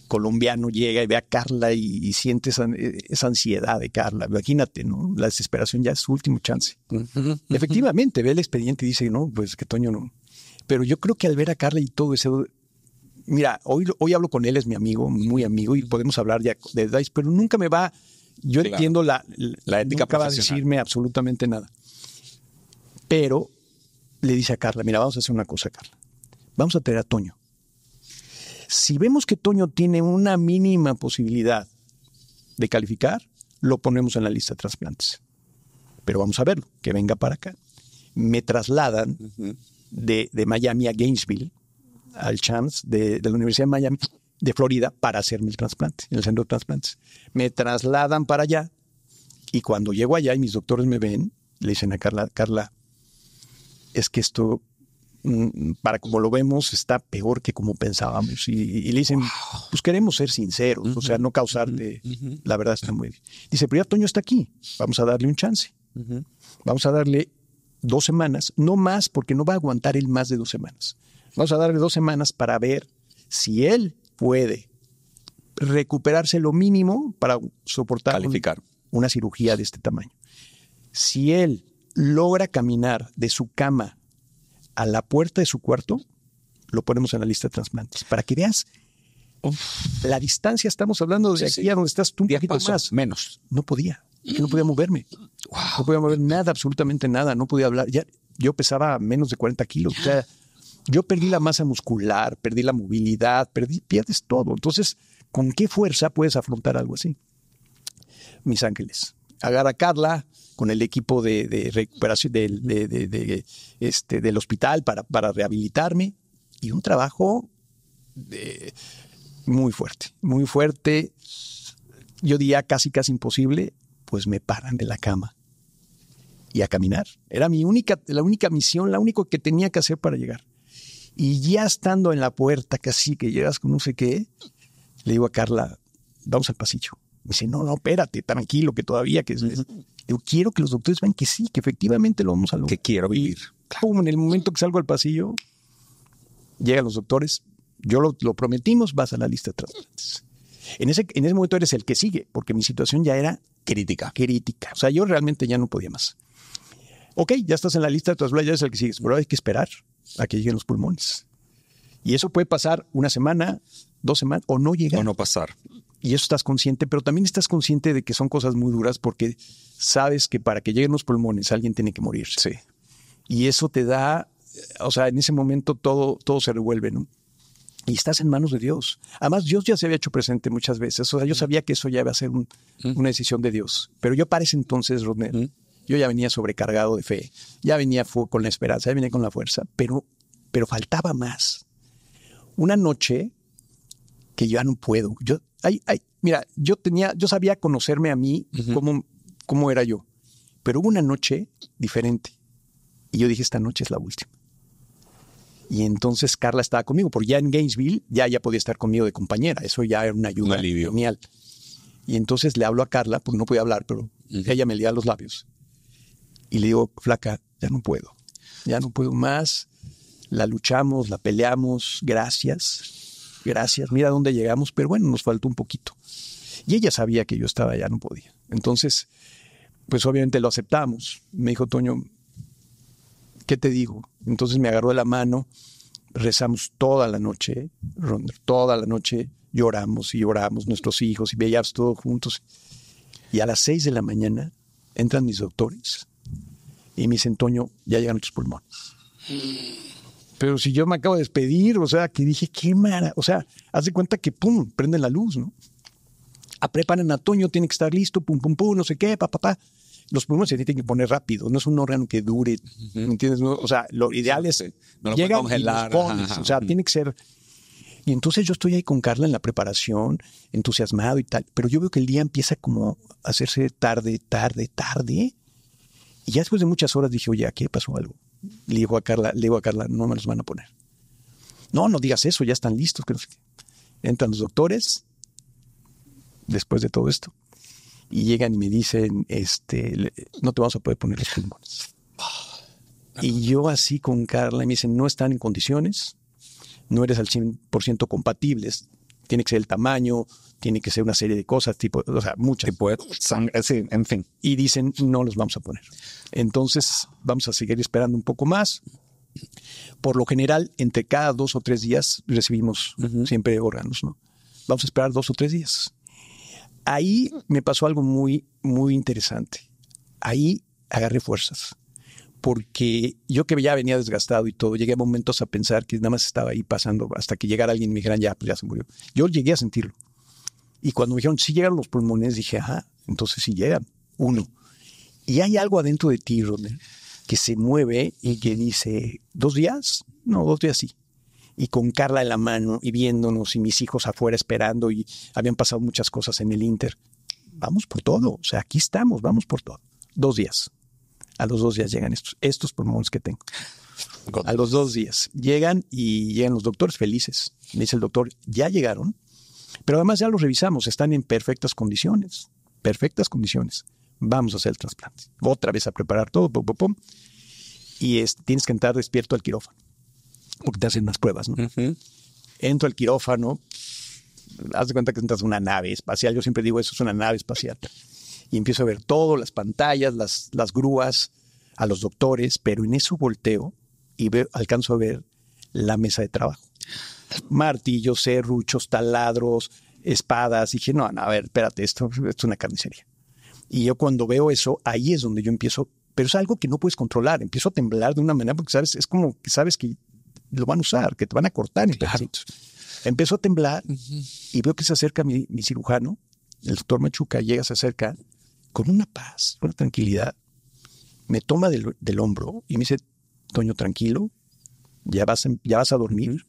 colombiano, llega y ve a Carla y siente esa ansiedad de Carla. Imagínate, ¿no? La desesperación ya es su último chance. Efectivamente, ve el expediente y dice, no, pues que Toño no. Pero yo creo que al ver a Carla y todo eso... Mira, hoy hablo con él, es mi amigo, muy amigo, y podemos hablar ya de detalles, pero nunca me va... Yo entiendo la ética, nunca va a decirme absolutamente nada. Pero le dice a Carla, mira, vamos a hacer una cosa, Carla. Vamos a traer a Toño. Si vemos que Toño tiene una mínima posibilidad de calificar, lo ponemos en la lista de trasplantes. Pero vamos a verlo, que venga para acá. Me trasladan de Miami a Gainesville, al CHAMS de la Universidad de Miami, de Florida, para hacerme el trasplante, en el centro de trasplantes. Me trasladan para allá y cuando llego allá y mis doctores me ven, le dicen a Carla, es que esto, para como lo vemos, está peor que como pensábamos. Y le dicen, pues queremos ser sinceros, o sea, no causarte, la verdad está muy bien. Dice, pero ya Toño está aquí, vamos a darle un chance. Vamos a darle 2 semanas, no más, porque no va a aguantar él más de 2 semanas. Vamos a darle 2 semanas para ver si él puede recuperarse lo mínimo para soportar Calificar. una cirugía de este tamaño. Si él logra caminar de su cama a la puerta de su cuarto, lo ponemos en la lista de trasplantes. Para que veas la distancia, estamos hablando de aquí a donde estás tú un 10 poquito pasos, más. menos. No podía, que no podía moverme. No podía mover nada, absolutamente nada. No podía hablar. Ya, yo pesaba menos de 40 kilos. O sea, yo perdí la masa muscular, perdí la movilidad, pierdes todo. Entonces, ¿con qué fuerza puedes afrontar algo así? Mis ángeles. Agarra a Carla con el equipo de recuperación del hospital para rehabilitarme, y un trabajo muy fuerte. Yo diría casi imposible. Pues me paran de la cama y a caminar. Era la única misión, la única que tenía que hacer para llegar. Y ya estando en la puerta, casi que llegas con no sé qué, le digo a Carla, vamos al pasillo. Me dice, no, espérate, tranquilo, que todavía. Digo, quiero que los doctores vean que sí, que efectivamente lo vamos a lograr. Que quiero vivir. Y, en el momento que salgo al pasillo, llegan los doctores, yo lo prometimos, vas a la lista de trasplantes. En ese momento eres el que sigue, porque mi situación ya era crítica. O sea, yo realmente ya no podía más. Ok, ya estás en la lista de trasplantes, ya eres el que sigues, pero hay que esperar a que lleguen los pulmones. Y eso puede pasar 1 semana, 2 semanas, o no llegar. O no pasar. Y eso estás consciente, pero también estás consciente de que son cosas muy duras, porque sabes que para que lleguen los pulmones alguien tiene que morir. Sí. Y eso te da, o sea, en ese momento todo se revuelve, ¿no? Y estás en manos de Dios. Además, Dios ya se había hecho presente muchas veces. O sea, yo sabía que eso ya iba a ser una decisión de Dios. Pero yo para ese entonces, Rodner, yo ya venía sobrecargado de fe. Ya venía con la esperanza, ya venía con la fuerza. Pero faltaba más. Una noche que yo ya no puedo. Mira, yo sabía conocerme a mí, cómo era yo. Pero hubo una noche diferente. Y yo dije, esta noche es la última. Y entonces Carla estaba conmigo, porque ya en Gainesville ya podía estar conmigo de compañera. Eso ya era una ayuda. Un alivio. Genial. Y entonces le hablo a Carla, porque no podía hablar, pero ella me leía los labios. Y le digo, flaca, ya no puedo más. La luchamos, la peleamos. Gracias. Mira dónde llegamos, pero bueno, nos faltó un poquito. Y ella sabía que yo estaba, ya no podía. Entonces, pues obviamente lo aceptamos. Me dijo, Toño, ¿qué te digo? Entonces me agarró de la mano, rezamos toda la noche, toda la noche lloramos nuestros hijos, y veíamos todos juntos. Y a las 6 de la mañana entran mis doctores y me dicen, Toño, ya llegan tus pulmones. Pero si yo me acabo de despedir, o sea, que dije, qué mara. O sea, haz de cuenta que pum, prenden la luz, ¿no? Preparan a Toño, tiene que estar listo, pum, no sé qué, pa. Los pulmones se tienen que poner rápido, no es un órgano que dure, ¿me entiendes? No, o sea, lo ideal es no lo llegan puedes congelar, y los pones, o sea, tiene que ser. Y entonces yo estoy ahí con Carla en la preparación, entusiasmado y tal, pero yo veo que el día empieza como a hacerse tarde, y ya después de muchas horas dije, oye, ¿qué pasó algo? Le digo a Carla, no me los van a poner. No digas eso, ya están listos. Que no sé qué. Entran los doctores, después de todo esto, y llegan y me dicen, no te vamos a poder poner los pulmones. Y yo así con Carla, y me dicen, no están en condiciones, no eres al 100% compatibles, tiene que ser el tamaño, tiene que ser una serie de cosas, o sea, muchas. Tipo de sangre, sí, en fin. Y dicen, no los vamos a poner. Entonces, vamos a seguir esperando un poco más. Por lo general, entre cada 2 o 3 días recibimos siempre órganos, ¿no? Vamos a esperar 2 o 3 días. Ahí me pasó algo muy, muy interesante. Ahí agarré fuerzas. Porque yo que ya venía desgastado y todo, llegué a momentos a pensar que nada más estaba ahí pasando hasta que llegara alguien y me dijeran, ya se murió. Yo llegué a sentirlo. Y cuando me dijeron, sí llegaron los pulmones, dije, entonces sí llegan. 1. Y hay algo adentro de ti, Rodner, que se mueve y que dice, 2 días? No, 2 días sí. Y con Carla en la mano y viéndonos y mis hijos afuera esperando y habían pasado muchas cosas en el Inter. Vamos por todo. O sea, aquí estamos, vamos por todo. 2 días. A los 2 días llegan estos pulmones que tengo. A los 2 días llegan los doctores felices. Me dice el doctor, ya llegaron, pero además ya los revisamos, están en perfectas condiciones. Vamos a hacer el trasplante. Otra vez a preparar todo, pum, pum, pum. Y tienes que entrar despierto al quirófano, porque te hacen unas pruebas, ¿no? Entro al quirófano, haz de cuenta que entras a una nave espacial. Yo siempre digo, eso es una nave espacial. Y empiezo a ver todo, las pantallas, las grúas, a los doctores, pero en eso volteo y alcanzo a ver la mesa de trabajo. Martillos, serruchos, taladros, espadas. Dije, no, a ver, espérate, esto es una carnicería. Y yo cuando veo eso, ahí es donde yo empiezo, pero es algo que no puedes controlar. Empiezo a temblar de una manera porque sabes, es como que sabes que lo van a usar, que te van a cortar en pedacitos. Empezó a temblar y veo que se acerca mi cirujano, el doctor Machuca, se acerca con una paz, una tranquilidad. Me toma del hombro y me dice, Toño, tranquilo, ya vas a dormir,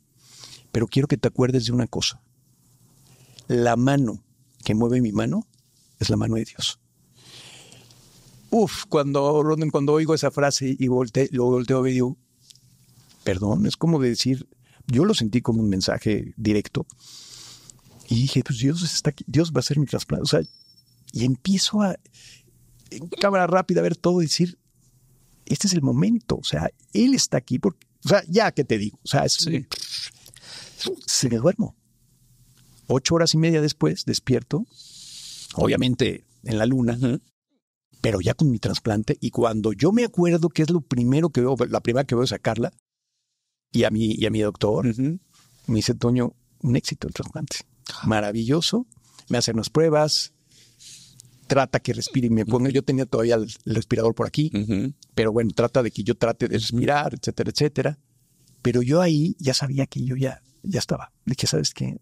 pero quiero que te acuerdes de una cosa. La mano que mueve mi mano es la mano de Dios. Cuando oigo esa frase y lo volteo a ver y digo, perdón, es como decir, yo lo sentí como un mensaje directo y dije, pues Dios está aquí, Dios va a hacer mi trasplante. O sea, y empiezo en cámara rápida a ver todo y decir, este es el momento, o sea, Él está aquí porque, o sea, ya que te digo, o sea, se me duermo. 8 horas y media después despierto, obviamente en la luna, pero ya con mi trasplante. Y cuando yo me acuerdo que es lo primero que veo, la primera que veo es a Carla y a mi doctor, me dice, Toño, un éxito el trasplante. Maravilloso. Me hacen unas pruebas, trata que respire y me ponga. Yo tenía todavía el respirador por aquí, pero bueno, trata de que yo trate de respirar, etcétera, etcétera. Pero yo ahí ya sabía que yo ya estaba. Dije, ¿sabes qué?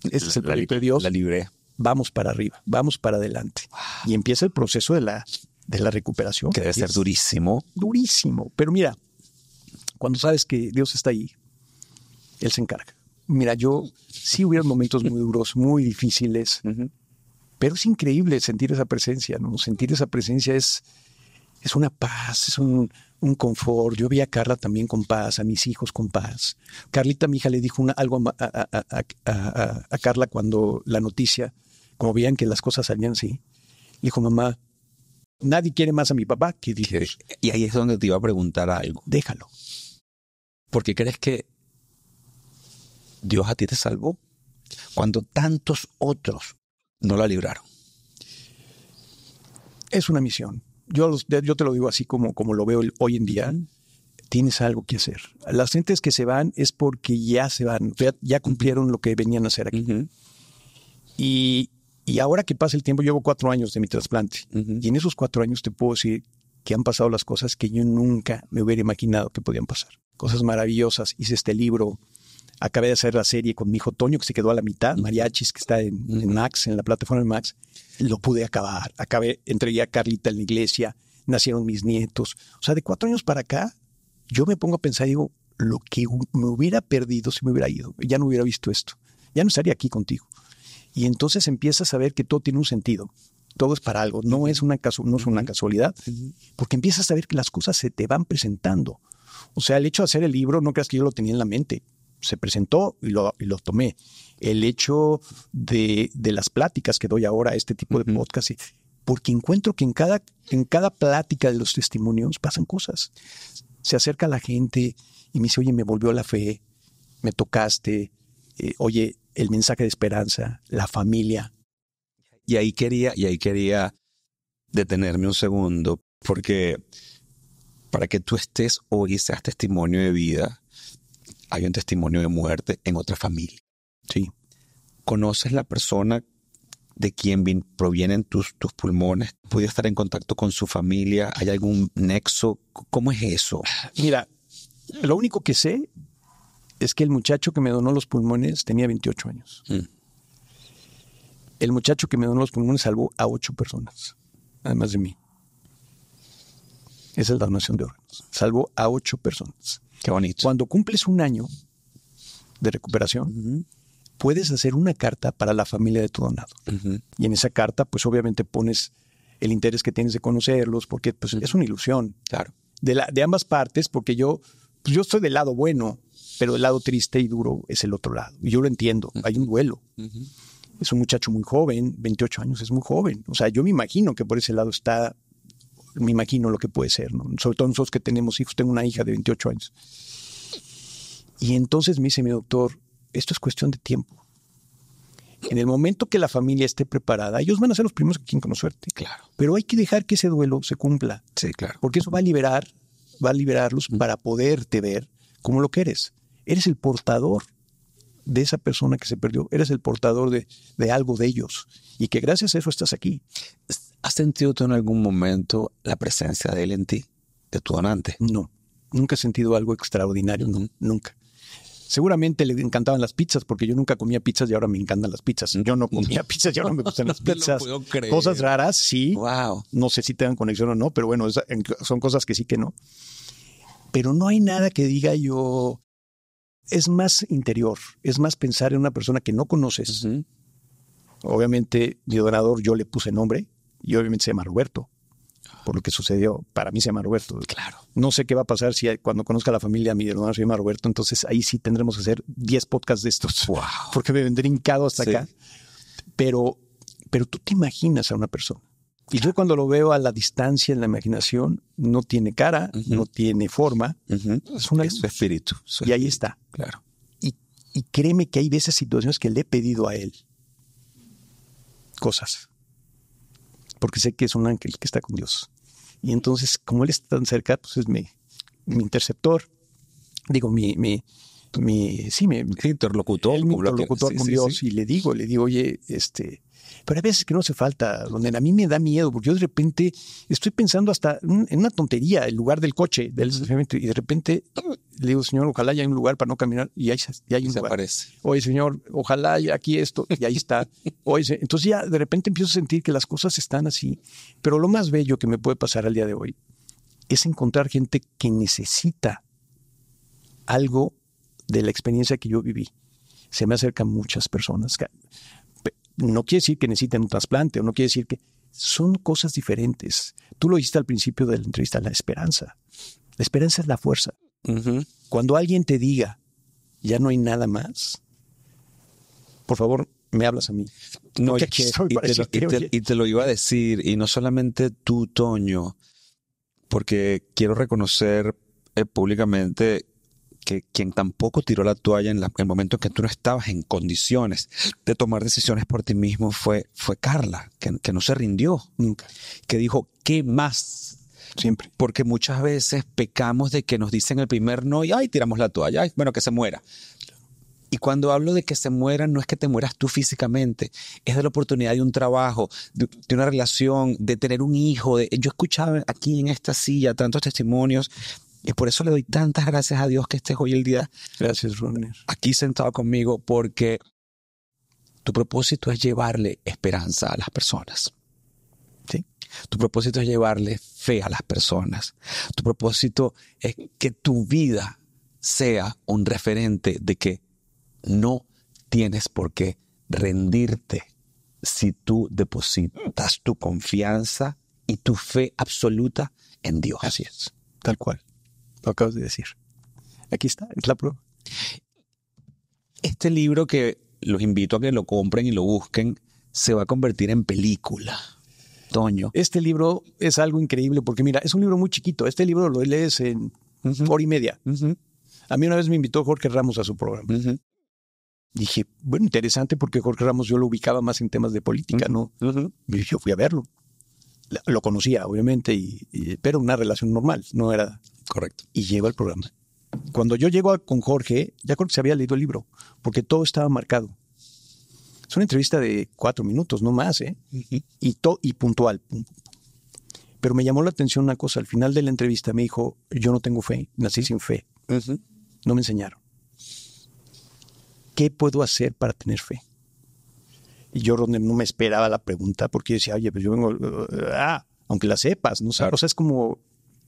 Este es el proyecto de Dios. La libré. Vamos para arriba, vamos para adelante. Y empieza el proceso de la recuperación. Que debe ser durísimo. Durísimo. Pero mira, cuando sabes que Dios está ahí, Él se encarga. Mira, sí hubieron momentos muy duros, muy difíciles, pero es increíble sentir esa presencia, ¿no? Sentir esa presencia es una paz, es un confort. Yo vi a Carla también con paz, a mis hijos con paz. Carlita, mi hija, le dijo algo a Carla cuando la noticia, como veían que las cosas salían así. Le dijo, mamá, nadie quiere más a mi papá que Dios. Y ahí es donde te iba a preguntar algo. Déjalo. ¿Por qué crees que Dios a ti te salvó cuando tantos otros no la libraron? Es una misión. Yo te lo digo así como lo veo hoy en día. Tienes algo que hacer. Las gentes que se van es porque ya se van, ya cumplieron lo que venían a hacer aquí. Y ahora que pasa el tiempo, llevo 4 años de mi trasplante. Y en esos 4 años te puedo decir que han pasado las cosas que yo nunca me hubiera imaginado que podían pasar. Cosas maravillosas. Hice este libro. Acabé de hacer la serie con mi hijo Toño, que se quedó a la mitad. Mariachis, que está en Max, en la plataforma de Max. Lo pude acabar. Entregué a Carlita en la iglesia. Nacieron mis nietos. O sea, de 4 años para acá, yo me pongo a pensar y digo, lo que me hubiera perdido si me hubiera ido. Ya no hubiera visto esto. Ya no estaría aquí contigo. Y entonces empiezas a ver que todo tiene un sentido. Todo es para algo. No es una casualidad. Porque empiezas a ver que las cosas se te van presentando. O sea, el hecho de hacer el libro, no creas que yo lo tenía en la mente. Se presentó y lo tomé. El hecho de las pláticas que doy ahora, este tipo de podcast, porque encuentro que en cada plática de los testimonios pasan cosas. Se acerca la gente y me dice, oye, me volvió la fe, me tocaste, oye, el mensaje de esperanza, la familia. Y ahí quería detenerme un segundo, porque para que tú estés hoy y seas testimonio de vida, hay un testimonio de muerte en otra familia. Sí. ¿Conoces la persona de quien provienen tus pulmones? ¿Puedes estar en contacto con su familia? ¿Hay algún nexo? ¿Cómo es eso? Mira, lo único que sé es que el muchacho que me donó los pulmones tenía 28 años. El muchacho que me donó los pulmones salvó a 8 personas, además de mí. Esa es la donación de órganos. Salvó a 8 personas. Qué bonito. Cuando cumples 1 año de recuperación, puedes hacer una carta para la familia de tu donado. Y en esa carta, pues obviamente pones el interés que tienes de conocerlos, porque pues, es una ilusión. Claro. De ambas partes, porque yo estoy del lado bueno, pero el lado triste y duro es el otro lado. Y yo lo entiendo, hay un duelo. Es un muchacho muy joven, 28 años, es muy joven. O sea, yo me imagino que por ese lado está, me imagino lo que puede ser, ¿no? Sobre todo nosotros que tenemos hijos, tengo una hija de 28 años. Y entonces me dice mi doctor, esto es cuestión de tiempo. En el momento que la familia esté preparada, ellos van a ser los primeros que quieren conocerte. Claro. Pero hay que dejar que ese duelo se cumpla. Sí, claro. Porque eso va a liberarlos para poderte ver como lo que eres. Eres el portador de esa persona que se perdió. Eres el portador de algo de ellos. Y que gracias a eso estás aquí. ¿Has sentido tú en algún momento la presencia de él en ti, de tu donante? No. Nunca he sentido algo extraordinario. No, nunca. Seguramente le encantaban las pizzas porque yo nunca comía pizzas y ahora me encantan las pizzas. Yo no comía pizzas y ahora me gustan las pizzas. No te lo puedo creer. Cosas raras, sí. Wow. No sé si tengan conexión o no, pero bueno, son cosas que sí que no. Pero no hay nada que diga yo. Es más interior, es más pensar en una persona que no conoces. Obviamente, mi donador yo le puse nombre y obviamente se llama Roberto. Por lo que sucedió, para mí se llama Roberto. Claro. No sé qué va a pasar si cuando conozca a la familia mi donador se llama Roberto, entonces ahí sí tendremos que hacer 10 podcasts de estos. Wow. Porque me vendré hincado hasta acá. Pero tú te imaginas a una persona. Y yo cuando lo veo a la distancia en la imaginación, no tiene cara, no tiene forma. Es una su espíritu. Y ahí está. Claro. Y créeme que hay veces situaciones que le he pedido a él cosas. Porque sé que es un ángel que está con Dios. Y entonces, como él está tan cerca, pues es mi interceptor. Digo, mi interlocutor. Mi interlocutor con Dios. Y le digo, oye, pero hay veces que no hace falta, donde a mí me da miedo, porque yo de repente estoy pensando hasta en una tontería, el lugar del coche, y de repente le digo, Señor, ojalá haya un lugar para no caminar, y hay un lugar. Aparece. Oye, Señor, ojalá haya aquí esto, y ahí está. Oye, entonces ya de repente empiezo a sentir que las cosas están así, pero lo más bello que me puede pasar al día de hoy es encontrar gente que necesita algo de la experiencia que yo viví. Se me acercan muchas personas. No quiere decir que necesiten un trasplante, o no quiere decir que... Son cosas diferentes. Tú lo dijiste al principio de la entrevista, la esperanza. La esperanza es la fuerza. Cuando alguien te diga, ya no hay nada más, por favor, me hablas a mí. No, y te lo iba a decir, y no solamente tú, Toño, porque quiero reconocer públicamente que quien tampoco tiró la toalla en el momento en que tú no estabas en condiciones de tomar decisiones por ti mismo fue Carla, que no se rindió nunca, que dijo, ¿qué más? Siempre. Porque muchas veces pecamos de que nos dicen el primer no y ¡ay! Tiramos la toalla, ¡ay! Bueno, que se muera. Y cuando hablo de que se mueran, no es que te mueras tú físicamente, es de la oportunidad de un trabajo, de una relación, de tener un hijo. Yo escuchaba aquí en esta silla tantos testimonios. Y por eso le doy tantas gracias a Dios que estés hoy el día. Gracias, Rodner. Aquí sentado conmigo, porque tu propósito es llevarle esperanza a las personas. Sí. Tu propósito es llevarle fe a las personas. Tu propósito es que tu vida sea un referente de que no tienes por qué rendirte si tú depositas tu confianza y tu fe absoluta en Dios. Así es, tal cual. Lo acabas de decir. Aquí está, es la prueba. Este libro, que los invito a que lo compren y lo busquen, se va a convertir en película. Toño. Este libro es algo increíble porque, mira, es un libro muy chiquito. Este libro lo lees en hora y media. A mí una vez me invitó Jorge Ramos a su programa. Dije, bueno, interesante, porque Jorge Ramos yo lo ubicaba más en temas de política, ¿no? Y yo fui a verlo. Lo conocía, obviamente, pero una relación normal, no era... Correcto. Y llego al programa. Cuando yo llego con Jorge, ya Jorge se había leído el libro, porque todo estaba marcado. Es una entrevista de 4 minutos, no más, ¿eh? Y puntual. Pero me llamó la atención una cosa. Al final de la entrevista me dijo, yo no tengo fe, nací sin fe. No me enseñaron. ¿Qué puedo hacer para tener fe? Y yo no me esperaba la pregunta, porque yo decía, oye, pues yo vengo... aunque la sepas, ¿no? Claro. O sea, es como...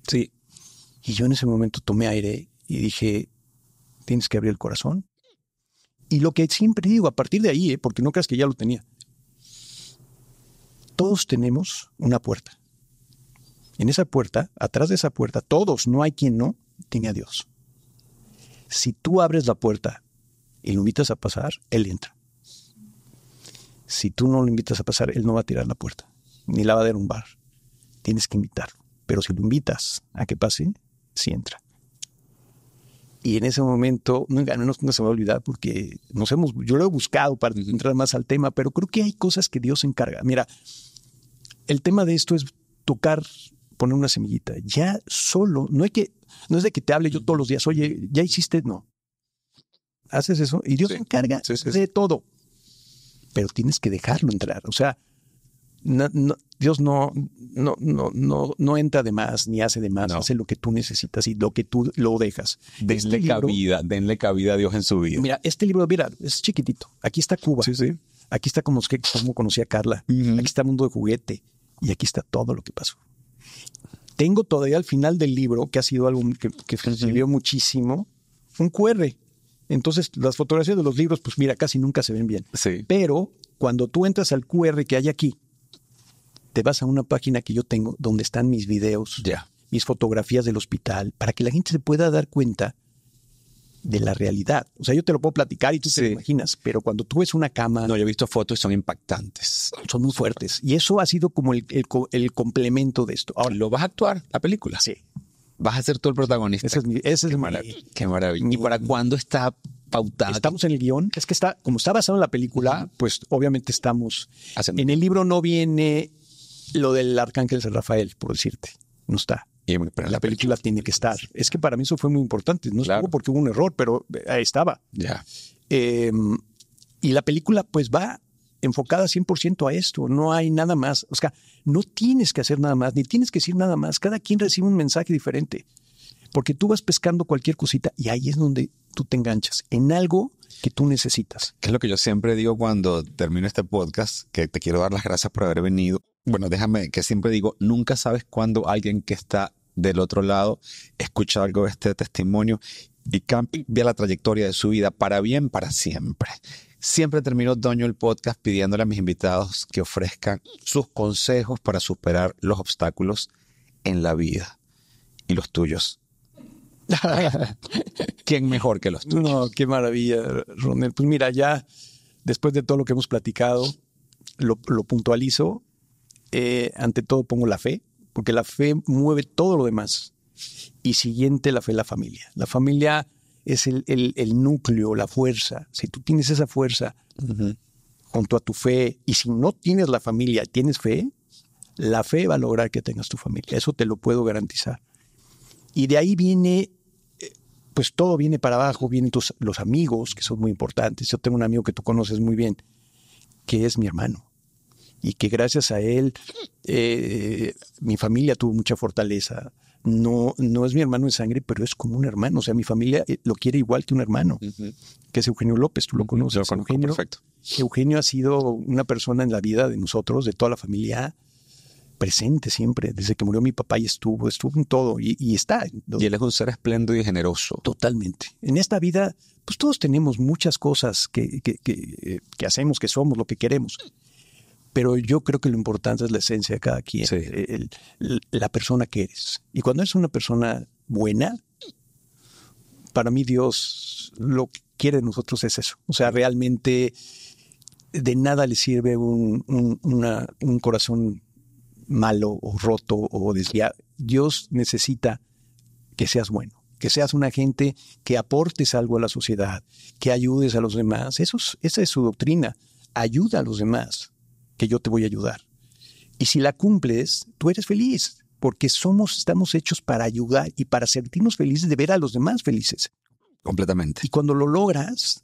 Sí. Y yo en ese momento tomé aire y dije, tienes que abrir el corazón. Y lo que siempre digo, a partir de ahí, porque no creas que ya lo tenía, Todos tenemos una puerta. En esa puerta, atrás de esa puerta, todos, no hay quien no, tiene a Dios. Si tú abres la puerta y lo invitas a pasar, Él entra. Si tú no lo invitas a pasar, Él no va a tirar la puerta, ni la va a derrumbar. Tienes que invitarlo. Pero si lo invitas a que pase, sí entra. Y en ese momento, nunca se me va a olvidar porque yo lo he buscado para entrar más al tema, pero creo que hay cosas que Dios se encarga. Mira, el tema de esto es tocar, poner una semillita. Ya solo, no es de que te hable yo todos los días, oye, ¿ya hiciste? No. Haces eso y Dios se encarga de todo. Pero tienes que dejarlo entrar. O sea, Dios no entra de más ni hace de más. Hace lo que tú necesitas y lo que tú lo dejas. Denle cabida a Dios en su vida. Mira, este libro, es chiquitito. Aquí está Cuba. Sí. Aquí está cómo conocí a Carla. Aquí está Mundo de Juguete. Y aquí está todo lo que pasó. Tengo todavía al final del libro, que ha sido algo que sirvió muchísimo, un QR. Entonces, las fotografías de los libros, pues mira, casi nunca se ven bien. Sí. Pero cuando tú entras al QR que hay aquí, te vas a una página que yo tengo donde están mis videos, mis fotografías del hospital, para que la gente se pueda dar cuenta de la realidad. O sea, yo te lo puedo platicar y tú te lo imaginas, pero cuando tú ves una cama... No, yo he visto fotos y son impactantes. Son muy fuertes. Y eso ha sido como el complemento de esto. Ahora, ¿lo vas a actuar, la película? Sí. ¿Vas a ser tú el protagonista? Qué maravilla. ¿Y para cuándo está pautada? Estamos en el guión. Es que como está basado en la película, pues obviamente estamos... En el libro no viene lo del arcángel San Rafael, por decirte. No está. Pero la película tiene que estar. Es que para mí eso fue muy importante. No estuvo porque hubo un error, pero ahí estaba. Y la película pues va enfocada 100% a esto. No hay nada más. O sea, no tienes que hacer nada más, ni tienes que decir nada más. Cada quien recibe un mensaje diferente. Porque tú vas pescando cualquier cosita y ahí es donde tú te enganchas en algo que tú necesitas. Que es lo que yo siempre digo cuando termino este podcast, que te quiero dar las gracias por haber venido. Bueno, déjame que siempre digo, nunca sabes cuándo alguien que está del otro lado escucha algo de este testimonio y cambia la trayectoria de su vida para bien, para siempre. Siempre termino, Toño, el podcast pidiéndole a mis invitados que ofrezcan sus consejos para superar los obstáculos en la vida. ¿Y los tuyos? ¿Quién mejor que los tuyos? No, qué maravilla, Ronel. Pues mira, ya después de todo lo que hemos platicado, lo puntualizo. Ante todo pongo la fe, porque la fe mueve todo lo demás. Y siguiente, la fe, la familia. La familia es el núcleo, la fuerza. Si tú tienes esa fuerza junto a tu fe, y si no tienes la familia, tienes fe, la fe va a lograr que tengas tu familia. Eso te lo puedo garantizar. Y de ahí viene, pues todo viene para abajo, vienen los amigos, que son muy importantes. Yo tengo un amigo que tú conoces muy bien, que es mi hermano. Y que gracias a él, mi familia tuvo mucha fortaleza. No es mi hermano en sangre, pero es como un hermano. O sea, mi familia lo quiere igual que un hermano, que es Eugenio López. Tú lo conoces. Yo lo conozco, perfecto. Eugenio ha sido una persona en la vida de nosotros, de toda la familia, presente siempre. Desde que murió mi papá y estuvo en todo y está. Y él es un ser espléndido y generoso. Totalmente. En esta vida, pues todos tenemos muchas cosas que hacemos, que somos, lo que queremos. Pero yo creo que lo importante es la esencia de cada quien, la persona que eres. Y cuando eres una persona buena, para mí Dios lo que quiere de nosotros es eso. O sea, realmente de nada le sirve un corazón malo o roto o desviado. Dios necesita que seas bueno, que seas una gente que aportes algo a la sociedad, que ayudes a los demás. Esa es su doctrina. Ayuda a los demás, que yo te voy a ayudar. Y si la cumples, tú eres feliz, porque estamos hechos para ayudar y para sentirnos felices de ver a los demás felices. Completamente. Y cuando lo logras,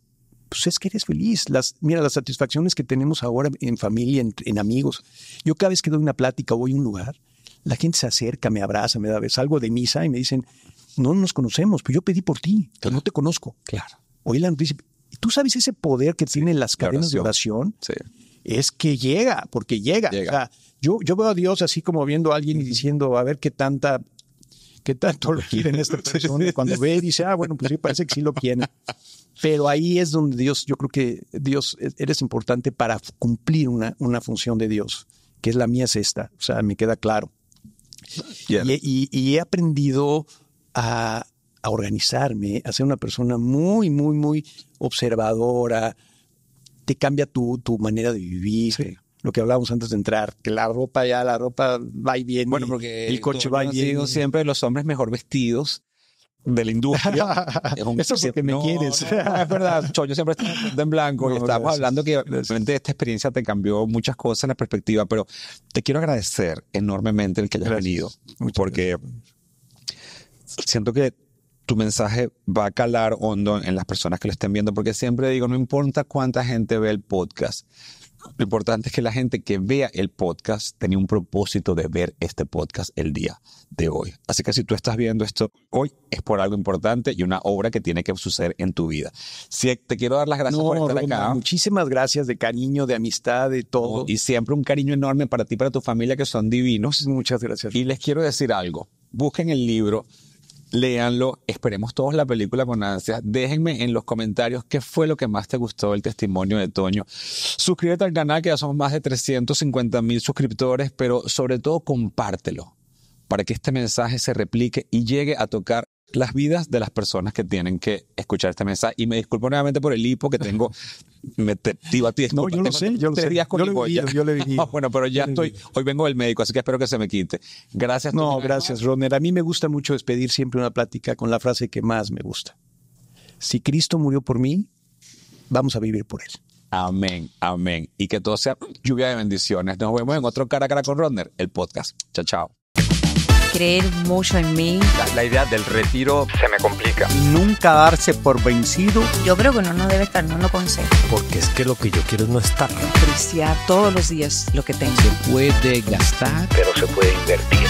pues es que eres feliz. Mira, las satisfacciones que tenemos ahora en familia, en amigos. Yo cada vez que doy una plática o voy a un lugar, la gente se acerca, me abraza, me da besos. Salgo de misa y me dicen, no nos conocemos, pero yo pedí por ti, no te conozco. Claro. Oye, la noticia. ¿Y tú sabes ese poder que tienen las cadenas de oración? Sí. Es que llega, porque llega. O sea, yo veo a Dios así como viendo a alguien y diciendo, a ver qué tanto lo quieren esta persona. Cuando ve, dice, bueno, pues sí, parece que sí lo quieren. Pero ahí es donde yo creo que Dios, eres importante para cumplir una función de Dios, que es la mía es esta, o sea, me queda claro. Y he aprendido a organizarme, a ser una persona muy, muy, muy observadora. Te cambia tu manera de vivir. Sí. Lo que hablábamos antes de entrar, que la ropa va y viene. Bueno, porque el coche va y viene. Sido siempre los hombres mejor vestidos de la industria. Eso porque me quieres. No, es verdad, yo siempre estoy en blanco y estábamos hablando que realmente esta experiencia te cambió muchas cosas en la perspectiva, pero te quiero agradecer enormemente el que hayas venido, porque siento que tu mensaje va a calar hondo en las personas que lo estén viendo, porque siempre digo, no importa cuánta gente ve el podcast, lo importante es que la gente que vea el podcast tenía un propósito de ver este podcast el día de hoy. Así que si tú estás viendo esto hoy, es por algo importante y una obra que tiene que suceder en tu vida. Sí, te quiero dar las gracias por estar acá. Muchísimas gracias, de cariño, de amistad, de todo. Y siempre un cariño enorme para ti y para tu familia, que son divinos. Muchas gracias. Y les quiero decir algo. Busquen el libro, léanlo, esperemos todos la película con ansias. Déjenme en los comentarios qué fue lo que más te gustó del testimonio de Toño. Suscríbete al canal, que ya somos más de 350,000 suscriptores, pero sobre todo compártelo para que este mensaje se replique y llegue a tocar las vidas de las personas que tienen que escuchar este mensaje. Y me disculpo nuevamente por el hipo que tengo. Digo a ti, no, yo lo sé, yo lo sé. Yo le viví. Bueno, pero ya estoy, hoy vengo del médico, así que espero que se me quite. Gracias. No, gracias, Rodner. A mí me gusta mucho despedir siempre una plática con la frase que más me gusta. Si Cristo murió por mí, vamos a vivir por él. Amén, amén. Y que todo sea lluvia de bendiciones. Nos vemos en otro Cara a Cara con Rodner, el podcast. Chao, chao. Creer mucho en mí. La idea del retiro se me complica. Nunca darse por vencido. Yo creo que uno no debe estar, no lo aconsejo. Porque es que lo que yo quiero es no estar. Apreciar todos los días lo que tengo. Se puede gastar, pero se puede invertir.